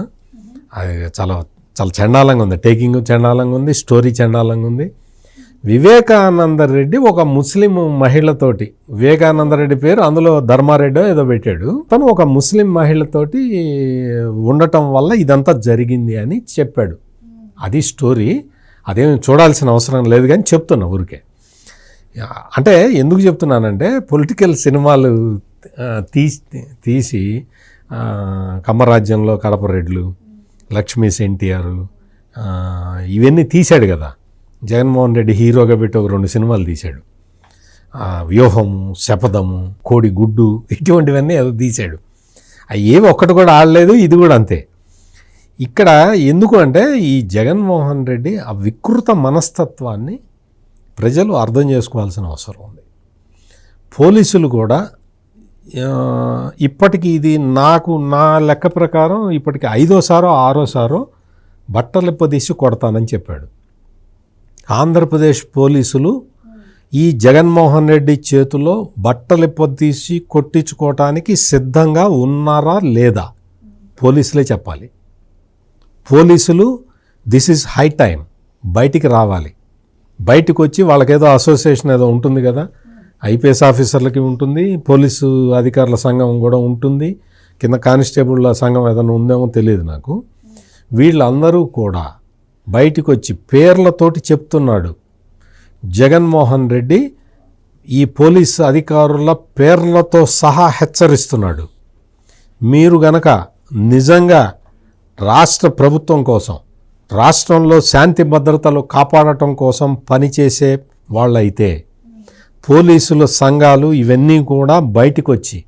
అది చాలా చాలా చండాలంగా ఉంది, టేకింగ్ చండాలంగా ఉంది, స్టోరీ చండాలంగా ఉంది. వివేకానందరెడ్డి ఒక ముస్లిం మహిళతోటి, వివేకానందరెడ్డి పేరు అందులో ధర్మారెడ్డి ఏదో పెట్టాడు, తను ఒక ముస్లిం మహిళతోటి ఉండటం వల్ల ఇదంతా జరిగింది అని చెప్పాడు. అది స్టోరీ. అదేం చూడాల్సిన అవసరం లేదు కానీ చెప్తున్నా ఊరికే. అంటే ఎందుకు చెప్తున్నానంటే, పొలిటికల్ సినిమాలు తీసి కమ్మరాజ్యంలో కడప రెడ్లు, లక్ష్మీస్ ఎన్టీఆర్ ఇవన్నీ తీశాడు కదా జగన్మోహన్ రెడ్డి. హీరోగా పెట్టి ఒక 2 సినిమాలు తీశాడు, వ్యూహము, శపథము, కోడి గుడ్డు, ఇటువంటివన్నీ అది తీశాడు. అవి ఏవి ఒక్కటి కూడా ఆడలేదు. ఇది కూడా అంతే. ఇక్కడ ఎందుకు అంటే, ఈ జగన్మోహన్ రెడ్డి ఆ వికృత మనస్తత్వాన్ని ప్రజలు అర్థం చేసుకోవాల్సిన అవసరం ఉంది. పోలీసులు కూడా ఇప్పటికి ఇది నా లెక్క ప్రకారం ఇప్పటికి 5వ 6వ బట్టలిప్పదీసి కొడతానని చెప్పాడు. ఆంధ్రప్రదేశ్ పోలీసులు ఈ జగన్మోహన్ రెడ్డి చేతిలో బట్టలిప్పదీసి కొట్టించుకోవటానికి సిద్ధంగా ఉన్నారా లేదా పోలీసులే చెప్పాలి. పోలీసులు దిస్ ఈజ్ హై టైం, బయటికి రావాలి. బయటకు వచ్చి వాళ్ళకేదో అసోసియేషన్ ఏదో ఉంటుంది కదా, ఐపీఎస్ ఆఫీసర్లకి ఉంటుంది, పోలీసు అధికారుల సంఘం కూడా ఉంటుంది, కింద కానిస్టేబుల్ల సంఘం ఏదైనా ఉందేమో తెలియదు నాకు. వీళ్ళందరూ కూడా బయటకు వచ్చి పేర్లతోటి చెప్తున్నాడు. జగన్మోహన్ రెడ్డి ఈ పోలీసు అధికారుల పేర్లతో సహా హెచ్చరిస్తున్నాడు. మీరు గనక నిజంగా రాష్ట్ర ప్రభుత్వం కోసం, రాష్ట్రంలో శాంతి భద్రతలు కాపాడటం కోసం పనిచేసే వాళ్ళైతే పోలీసుల సంఘాలు ఇవన్నీ కూడా బయటకు వచ్చి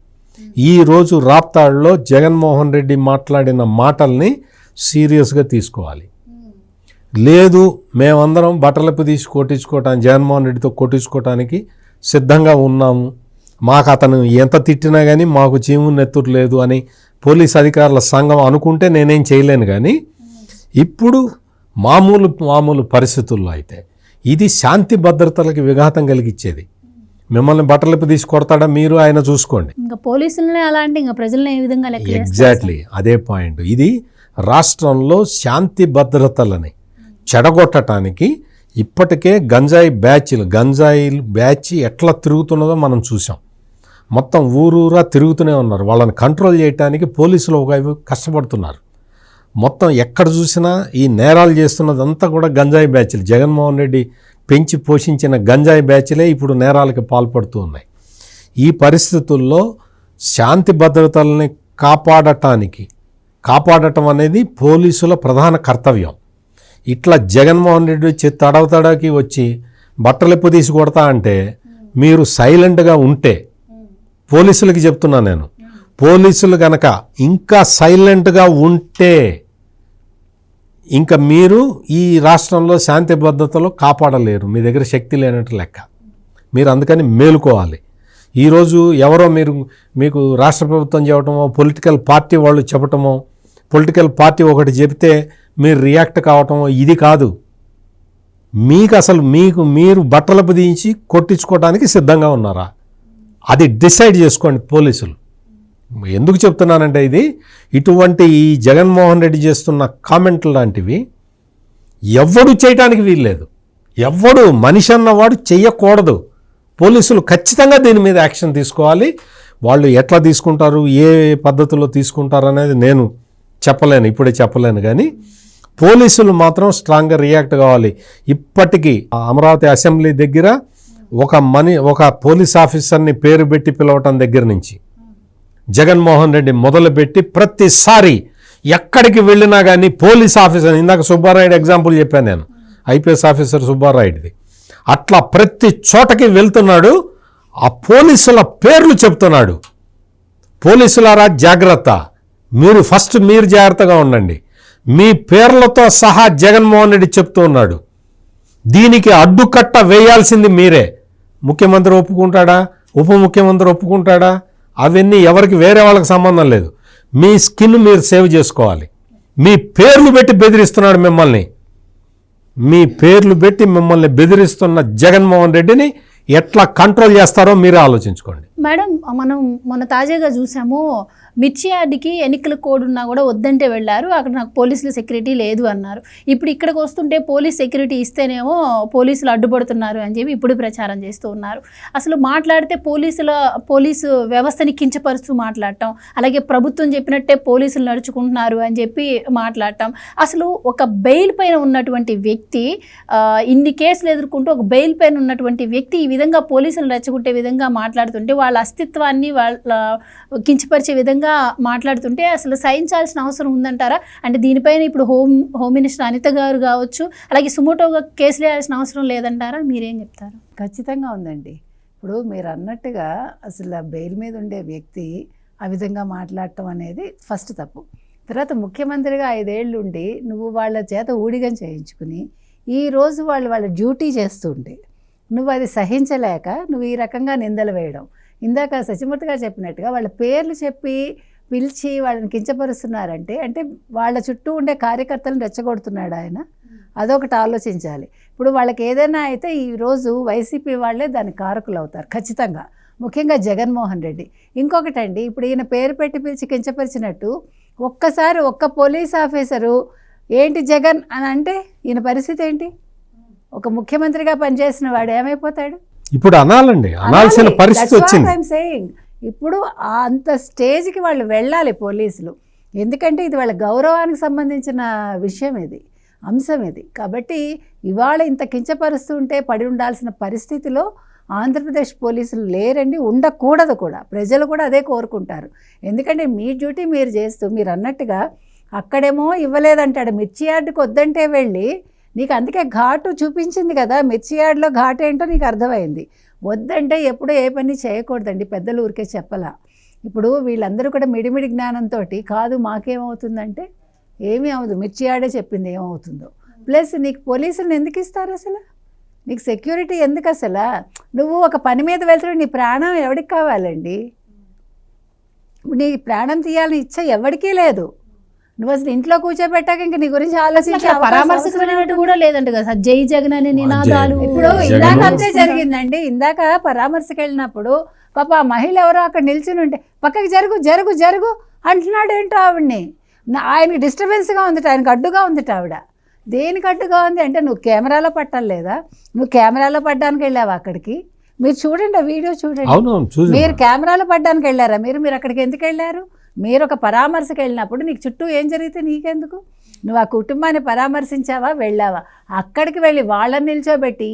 ఈరోజు రాప్తాడులో జగన్మోహన్ రెడ్డి మాట్లాడిన మాటల్ని సీరియస్గా తీసుకోవాలి. లేదు మేమందరం బట్టలపు తీసి కొట్టించుకోవటానికి, జగన్మోహన్ రెడ్డితో కొట్టించుకోవటానికి సిద్ధంగా ఉన్నాము, మాకు అతను ఎంత తిట్టినా కానీ మాకు చీము నెత్తురు లేదు అని పోలీస్ అధికారుల సంఘం అనుకుంటే నేనేం చేయలేను. కానీ ఇప్పుడు మామూలు పరిస్థితుల్లో అయితే ఇది శాంతి భద్రతలకు విఘాతం కలిగించేది. మిమ్మల్ని బట్టలపు తీసి కొడతాడా మీరు ఆయన చూసుకోండి. ఇంకా పోలీసులనే అలా అంటే ఇంకా ప్రజలను ఏ విధంగా లెక్క చేస్తారు? ఎగ్జాక్ట్లీ అదే పాయింట్. ఇది రాష్ట్రంలో శాంతి భద్రతలని చెడగొట్టడానికి ఇప్పటికే గంజాయి బ్యాచ్ ఎట్లా తిరుగుతున్నదో మనం చూసాం. మొత్తం ఊరూరా తిరుగుతూనే ఉన్నారు. వాళ్ళని కంట్రోల్ చేయడానికి పోలీసులు ఒకవైపు కష్టపడుతున్నారు. మొత్తం ఎక్కడ చూసినా ఈ నేరాలు చేస్తున్నదంతా కూడా గంజాయి బ్యాచ్లు. జగన్మోహన్ రెడ్డి పెంచి పోషించిన గంజాయి బ్యాచ్లే ఇప్పుడు నేరాలకు పాల్పడుతూ ఉన్నాయి. ఈ పరిస్థితుల్లో శాంతి భద్రతల్ని కాపాడటం అనేది పోలీసుల ప్రధాన కర్తవ్యం. ఇట్లా జగన్మోహన్ రెడ్డి వచ్చి తడవతడకి వచ్చి బట్టలెప్పు తీసి కొడతా అంటే మీరు సైలెంట్గా ఉంటే, పోలీసులకి చెప్తున్నా నేను, పోలీసులు కనుక ఇంకా సైలెంట్గా ఉంటే ఇంకా మీరు ఈ రాష్ట్రంలో శాంతి భద్రతలు కాపాడలేరు. మీ దగ్గర శక్తి లేనట్టు లెక్క. మీరు అందుకని మేలుకోవాలి. ఈరోజు ఎవరో మీకు రాష్ట్ర ప్రభుత్వం చెప్పటమో, పొలిటికల్ పార్టీ వాళ్ళు చెప్పటమో, పొలిటికల్ పార్టీ ఒకటి చెప్తే మీరు రియాక్ట్ కావటమో ఇది కాదు. మీకు అసలు మీరు బట్టలపు దించి కొట్టించుకోవడానికి సిద్ధంగా ఉన్నారా? అది డిసైడ్ చేసుకోండి పోలీసులు. ఎందుకు చెప్తున్నానంటే ఇటువంటి ఈ జగన్మోహన్ రెడ్డి చేస్తున్న కామెంట్లు లాంటివి ఎవ్వడు చేయటానికి వీల్లేదు. ఎవ్వడు మనిషి అన్నవాడు చెయ్యకూడదు. పోలీసులు ఖచ్చితంగా దీని మీద యాక్షన్ తీసుకోవాలి. వాళ్ళు ఎట్లా తీసుకుంటారు, ఏ పద్ధతిలో తీసుకుంటారు అనేది నేను ఇప్పుడే చెప్పలేను. కానీ పోలీసులు మాత్రం స్ట్రాంగ్గా రియాక్ట్ కావాలి. ఇప్పటికీ అమరావతి అసెంబ్లీ దగ్గర ఒక పోలీస్ ఆఫీసర్ని పేరు పెట్టి పిలవటం దగ్గర నుంచి జగన్మోహన్ రెడ్డి మొదలుపెట్టి ప్రతిసారి ఎక్కడికి వెళ్ళినా కానీ పోలీస్ ఆఫీసర్, ఇందాక సుబ్బారాయుడు ఎగ్జాంపుల్ చెప్పాను నేను, ఐపీఎస్ ఆఫీసర్ సుబ్బారాయుడిది, అట్లా ప్రతి చోటకి వెళ్తున్నాడు. ఆ పోలీసుల పేర్లు చెప్తున్నాడు. పోలీసులారా జాగ్రత్త, మీరు జాగ్రత్తగా ఉండండి. మీ పేర్లతో సహా జగన్మోహన్ రెడ్డి చెప్తూ ఉన్నాడు. దీనికి అడ్డుకట్ట వేయాల్సింది మీరే. ముఖ్యమంత్రి ఒప్పుకుంటాడా, ఉప ముఖ్యమంత్రి ఒప్పుకుంటాడా, అవన్నీ ఎవరికి వేరే వాళ్ళకి సంబంధం లేదు. మీ స్కిన్ మీరు సేవ్ చేసుకోవాలి. మీ పేర్లు పెట్టి బెదిరిస్తున్నాడు మిమ్మల్ని. మీ పేర్లు పెట్టి మిమ్మల్ని బెదిరిస్తున్న జగన్మోహన్ రెడ్డిని ఎట్లా కంట్రోల్ చేస్తారో మీరే ఆలోచించుకోండి. మేడం, మనం మొన్న తాజాగా చూసాము, మిర్చి యార్డ్కి ఎన్నికల కోడ్ ఉన్నా కూడా వద్దంటే వెళ్ళారు. అక్కడ నాకు పోలీసుల సెక్యూరిటీ లేదు అన్నారు. ఇప్పుడు ఇక్కడికి వస్తుంటే పోలీస్ సెక్యూరిటీ ఇస్తేనేమో పోలీసులు అడ్డుపడుతున్నారు అని చెప్పి ఇప్పుడు ప్రచారం చేస్తూ ఉన్నారు. అసలు మాట్లాడితే పోలీసు వ్యవస్థని కించపరుస్తూ మాట్లాడటం, అలాగే ప్రభుత్వం చెప్పినట్టే పోలీసులు నడుచుకుంటున్నారు అని చెప్పి మాట్లాడటం. అసలు ఒక బెయిల్ పైన ఉన్నటువంటి వ్యక్తి, ఇన్ని కేసులు ఎదుర్కొంటూ ఒక బెయిల్ పైన ఉన్నటువంటి వ్యక్తి ఈ విధంగా పోలీసులు రెచ్చగొట్టే విధంగా మాట్లాడుతుంటే, వాళ్ళ అస్తిత్వాన్ని వాళ్ళ కించపరిచే విధంగా మాట్లాడుతుంటే అసలు సహించాల్సిన అవసరం ఉందంటారా? అంటే దీనిపైన ఇప్పుడు హోమ్ మినిస్టర్ అనిత గారు కావచ్చు, అలాగే సుమోటోగా కేసులు వేయాల్సిన అవసరం లేదంటారా? మీరేం చెప్తారు? ఖచ్చితంగా ఉందండి. ఇప్పుడు మీరు అన్నట్టుగా అసలు బెయిల్ మీద ఉండే వ్యక్తి ఆ విధంగా మాట్లాడటం అనేది ఫస్ట్ తప్పు. తర్వాత ముఖ్యమంత్రిగా 5 ఏళ్ళు ఉండి నువ్వు వాళ్ళ చేత ఊడిగం చేయించుకుని ఈరోజు వాళ్ళ డ్యూటీ చేస్తుంటే నువ్వు అది సహించలేక నువ్వు ఈ రకంగా నిందలు వేయడం, ఇందాక సత్యమూర్తి గారు చెప్పినట్టుగా వాళ్ళ పేర్లు చెప్పి పిలిచి వాళ్ళని కించపరుస్తున్నారంటే అంటే వాళ్ళ చుట్టూ ఉండే కార్యకర్తలను రెచ్చగొడుతున్నాడు ఆయన. అదొకటి ఆలోచించాలి. ఇప్పుడు వాళ్ళకి ఏదైనా అయితే ఈరోజు వైసీపీ వాళ్ళే దానికి కారకులు అవుతారు ఖచ్చితంగా, ముఖ్యంగా జగన్మోహన్ రెడ్డి. ఇంకొకటండి, ఇప్పుడు ఈయన పేరు పెట్టి పిలిచి కించపరిచినట్టు ఒక్క పోలీస్ ఆఫీసరు ఏంటి జగన్ అని అంటే ఈయన పరిస్థితి ఏంటి? ఒక ముఖ్యమంత్రిగా పనిచేసిన వాడు ఏమైపోతాడు? ఇప్పుడు అనాల్సిన పరిస్థితి వచ్చింది. సేయింగ్ ఇప్పుడు అంత స్టేజ్కి వాళ్ళు వెళ్ళాలి పోలీసులు, ఎందుకంటే ఇది వాళ్ళ గౌరవానికి సంబంధించిన విషయం, ఇది అంశం ఇది. కాబట్టి ఇవాళ ఇంత కించపరుస్తూ ఉంటే పడి ఉండాల్సిన పరిస్థితిలో ఆంధ్రప్రదేశ్ పోలీసులు లేరండి, ఉండకూడదు కూడా. ప్రజలు కూడా అదే కోరుకుంటారు. ఎందుకంటే మీ డ్యూటీ మీరు చేస్తూ, మీరు అన్నట్టుగా అక్కడేమో ఇవ్వలేదంటాడు, మిర్చి యార్డుకి వద్దంటే వెళ్ళి నీకు అందుకే ఘాటు చూపించింది కదా, మిర్చి యార్డులో ఘాటు ఏంటో నీకు అర్థమైంది. వద్దంటే ఎప్పుడూ ఏ పని చేయకూడదండి, పెద్దలు ఊరికే చెప్పలా. ఇప్పుడు వీళ్ళందరూ కూడా మిడిమిడి జ్ఞానంతో కాదు మాకేమవుతుందంటే ఏమీ అవ్వదు, మిర్చి యార్డే చెప్పింది ఏమవుతుందో. ప్లస్ నీకు పోలీసులను ఎందుకు ఇస్తారు అసలు, నీకు సెక్యూరిటీ ఎందుకు అసలు? నువ్వు ఒక పని మీద వెళ్తున్నావు, నీ ప్రాణం ఎవరికి కావాలండి? నీ ప్రాణం తీయాలని ఇచ్చ ఎవరికీ లేదు. నువ్వు అసలు ఇంట్లో కూర్చోబెట్టాక ఇంక నీ గురించి ఆలోచించే పరామర్శించినట్టు కూడా లేదంట కదా, జై జగన్ అనే నినాదాలు. ఇప్పుడు ఇందాక అంతే జరిగిందండి. ఇందాక పరామర్శకు వెళ్ళినప్పుడు పాప ఆ మహిళ ఎవరో అక్కడ నిల్చుని ఉంటే పక్కకి జరుగు జరుగు జరుగు అంటున్నాడు ఏంటో ఆవిడ్ని. ఆయనకి డిస్టర్బెన్స్గా ఉందిట, ఆయనకు అడ్డుగా ఉందిట. ఆవిడ దేనికి అడ్డుగా ఉంది అంటే నువ్వు కెమెరాలో పట్టలేదా, నువ్వు కెమెరాలో పడ్డానికి వెళ్ళావా అక్కడికి? మీరు చూడండి, ఆ వీడియో చూడండి. మీరు కెమెరాలో పడ్డానికి వెళ్ళారా? మీరు అక్కడికి ఎందుకు వెళ్ళారు? మీరు ఒక పరామర్శకు వెళ్ళినప్పుడు నీకు చుట్టూ ఏం జరిగితే నీకెందుకు? నువ్వు ఆ కుటుంబాన్ని పరామర్శించావా, వెళ్ళావా? అక్కడికి వెళ్ళి వాళ్ళని నిల్చోబెట్టి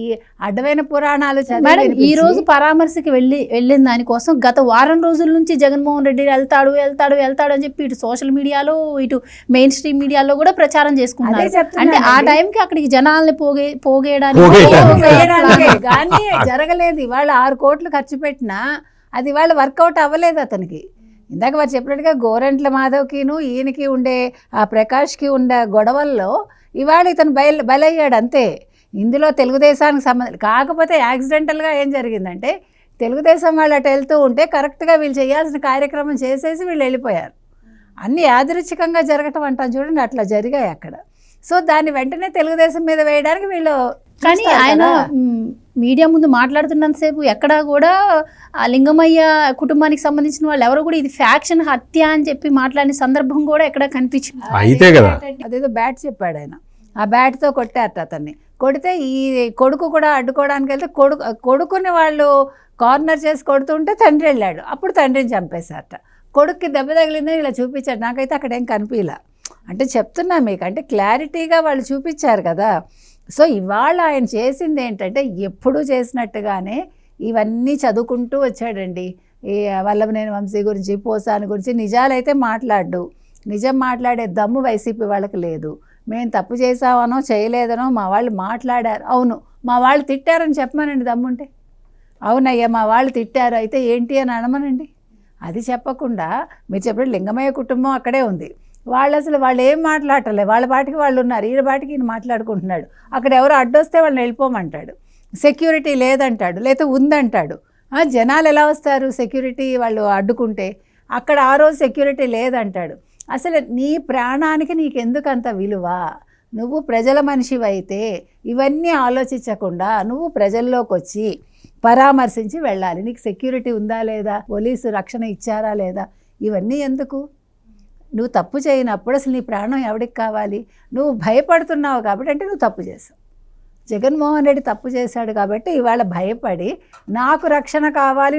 అడ్డమైన పురాణాలు మేడం, ఈ రోజు పరామర్శకి వెళ్ళిన దానికోసం గత వారం రోజుల నుంచి జగన్మోహన్ రెడ్డి వెళ్తాడు అని చెప్పి ఇటు సోషల్ మీడియాలో ఇటు మెయిన్ స్ట్రీమ్ మీడియాలో కూడా ప్రచారం చేసుకున్నారు. అంటే ఆ టైంకి అక్కడికి జనాల్ని పోగేయడానికి కానీ జరగలేదు. ఇవాళ 6 కోట్లు ఖర్చు పెట్టినా అది ఇవాళ వర్కౌట్ అవ్వలేదు అతనికి. ఇందాక వారు చెప్పినట్టుగా గోరంట్ల మాధవ్కిను ఈయనకి ఉండే ఆ ప్రకాష్కి ఉండే గొడవల్లో ఇవాళ ఇతను బలయ్యాడు అంతే. ఇందులో తెలుగుదేశానికి సంబంధం కాకపోతే యాక్సిడెంటల్గా ఏం జరిగిందంటే తెలుగుదేశం వాళ్ళు అటు వెళ్తూ ఉంటే కరెక్ట్గా వీళ్ళు చేయాల్సిన కార్యక్రమం చేసేసి వీళ్ళు వెళ్ళిపోయారు. అన్నీ యాదృచ్ఛికంగా జరగటం అంటాం చూడండి, అట్లా జరిగాయి అక్కడ. సో దాన్ని వెంటనే తెలుగుదేశం మీద వేయడానికి వీళ్ళు. కానీ ఆయన మీడియా ముందు మాట్లాడుతున్నంతసేపు ఎక్కడా కూడా ఆ లింగమయ్య కుటుంబానికి సంబంధించిన వాళ్ళు ఎవరు కూడా ఇది ఫ్యాక్షన్ హత్య అని చెప్పి మాట్లాడిన సందర్భం కూడా ఎక్కడ కనిపించింది. అయితే కదా అదేదో బ్యాట్ చెప్పాడు ఆయన, ఆ బ్యాట్తో కొట్టారట అతన్ని. కొడితే ఈ కొడుకు కూడా అడ్డుకోవడానికి వెళ్తే కొడుకుని వాళ్ళు కార్నర్ చేసి కొడుతుంటే తండ్రి వెళ్ళాడు, అప్పుడు తండ్రిని చంపేశారట. కొడుక్కి దెబ్బ తగిలిందని ఇలా చూపించాడు. నాకైతే అక్కడ ఏం కనిపించలే. అంటే చెప్తున్నా మీకు, అంటే క్లారిటీగా వాళ్ళు చూపించారు కదా. సో ఇవాళ ఆయన చేసింది ఏంటంటే ఎప్పుడూ చేసినట్టుగానే ఇవన్నీ చదువుకుంటూ వచ్చాడండి. ఈ వల్లభనేని వంశీ గురించి, పోసాని గురించి నిజాలైతే మాట్లాడు. నిజం మాట్లాడే దమ్ము వైసీపీ వాళ్ళకి లేదు. మేము తప్పు చేసామనో చేయలేదనో మా వాళ్ళు మాట్లాడారు, అవును మా వాళ్ళు తిట్టారని చెప్పమనండి దమ్ముంటే. అవునయ్యా మా వాళ్ళు తిట్టారు అయితే ఏంటి అని అనమనండి. అది చెప్పకుండా మీరు చెప్పిన లింగమయ్య కుటుంబం అక్కడే ఉంది, వాళ్ళు ఏం మాట్లాడలే, వాళ్ళ పాటికి వాళ్ళు ఉన్నారు, ఈయన పాటికి ఈయన మాట్లాడుకుంటున్నాడు. అక్కడ ఎవరో అడ్డొస్తే వాళ్ళని వెళ్ళిపోమంటాడు, సెక్యూరిటీ లేదంటాడు, లేకపోతే ఉందంటాడు. జనాలు ఎలా వస్తారు సెక్యూరిటీ వాళ్ళు అడ్డుకుంటే? అక్కడ ఆ రోజు సెక్యూరిటీ లేదంటాడు. అసలు నీ ప్రాణానికి నీకెందుకు అంత విలువ? నువ్వు ప్రజల మనిషివైతే ఇవన్నీ ఆలోచించకుండా నువ్వు ప్రజల్లోకి వచ్చి పరామర్శించి వెళ్ళాలి. నీకు సెక్యూరిటీ ఉందా లేదా, పోలీసు రక్షణ ఇచ్చారా లేదా, ఇవన్నీ ఎందుకు? నువ్వు తప్పు చేయనప్పుడు అసలు నీ ప్రాణం ఎవరికి కావాలి? నువ్వు భయపడుతున్నావు కాబట్టి, అంటే నువ్వు తప్పు చేసావు. జగన్మోహన్ రెడ్డి తప్పు చేశాడు కాబట్టి ఇవాళ భయపడి నాకు రక్షణ కావాలి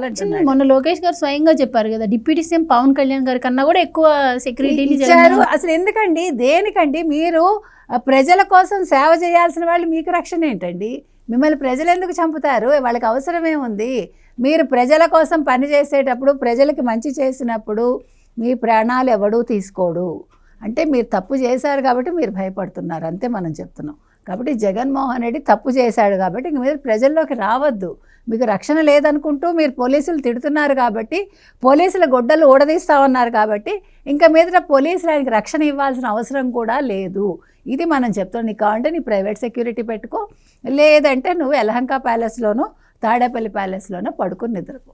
అంటున్నాడు. మొన్న లోకేష్ గారు స్వయంగా చెప్పారు కదా, డిప్యూటీ సీఎం పవన్ కళ్యాణ్ గారి కన్నా కూడా ఎక్కువ సెక్యూరిటీని ఇచ్చారు. అసలు ఎందుకండి, దేనికండి? మీరు ప్రజల కోసం సేవ చేయాల్సిన వాళ్ళు మీకు రక్షణ ఏంటండి? మిమ్మల్ని ప్రజలు ఎందుకు చంపుతారు? వాళ్ళకి అవసరమేముంది? మీరు ప్రజల కోసం పని చేసేటప్పుడు, ప్రజలకి మంచి చేసినప్పుడు మీ ప్రాణాలు ఎవడూ తీసుకోడు. అంటే మీరు తప్పు చేశారు కాబట్టి మీరు భయపడుతున్నారు, అంతే మనం చెప్తున్నాం. కాబట్టి జగన్మోహన్ రెడ్డి తప్పు చేశాడు కాబట్టి ఇంక మీరు ప్రజల్లోకి రావద్దు. మీకు రక్షణ లేదనుకుంటూ మీరు పోలీసులు తిడుతున్నారు కాబట్టి, పోలీసుల గొడ్డలు ఊడదీస్తామన్నారు కాబట్టి ఇంకా మీద పోలీసులు ఆయనకి రక్షణ ఇవ్వాల్సిన అవసరం కూడా లేదు. ఇది మనం చెప్తాం. నీకు కావాలంటే నీ ప్రైవేట్ సెక్యూరిటీ పెట్టుకో, లేదంటే నువ్వు యలహంక ప్యాలెస్లోనో తాడేపల్లి ప్యాలెస్లోనో పడుకుని నిద్రపో.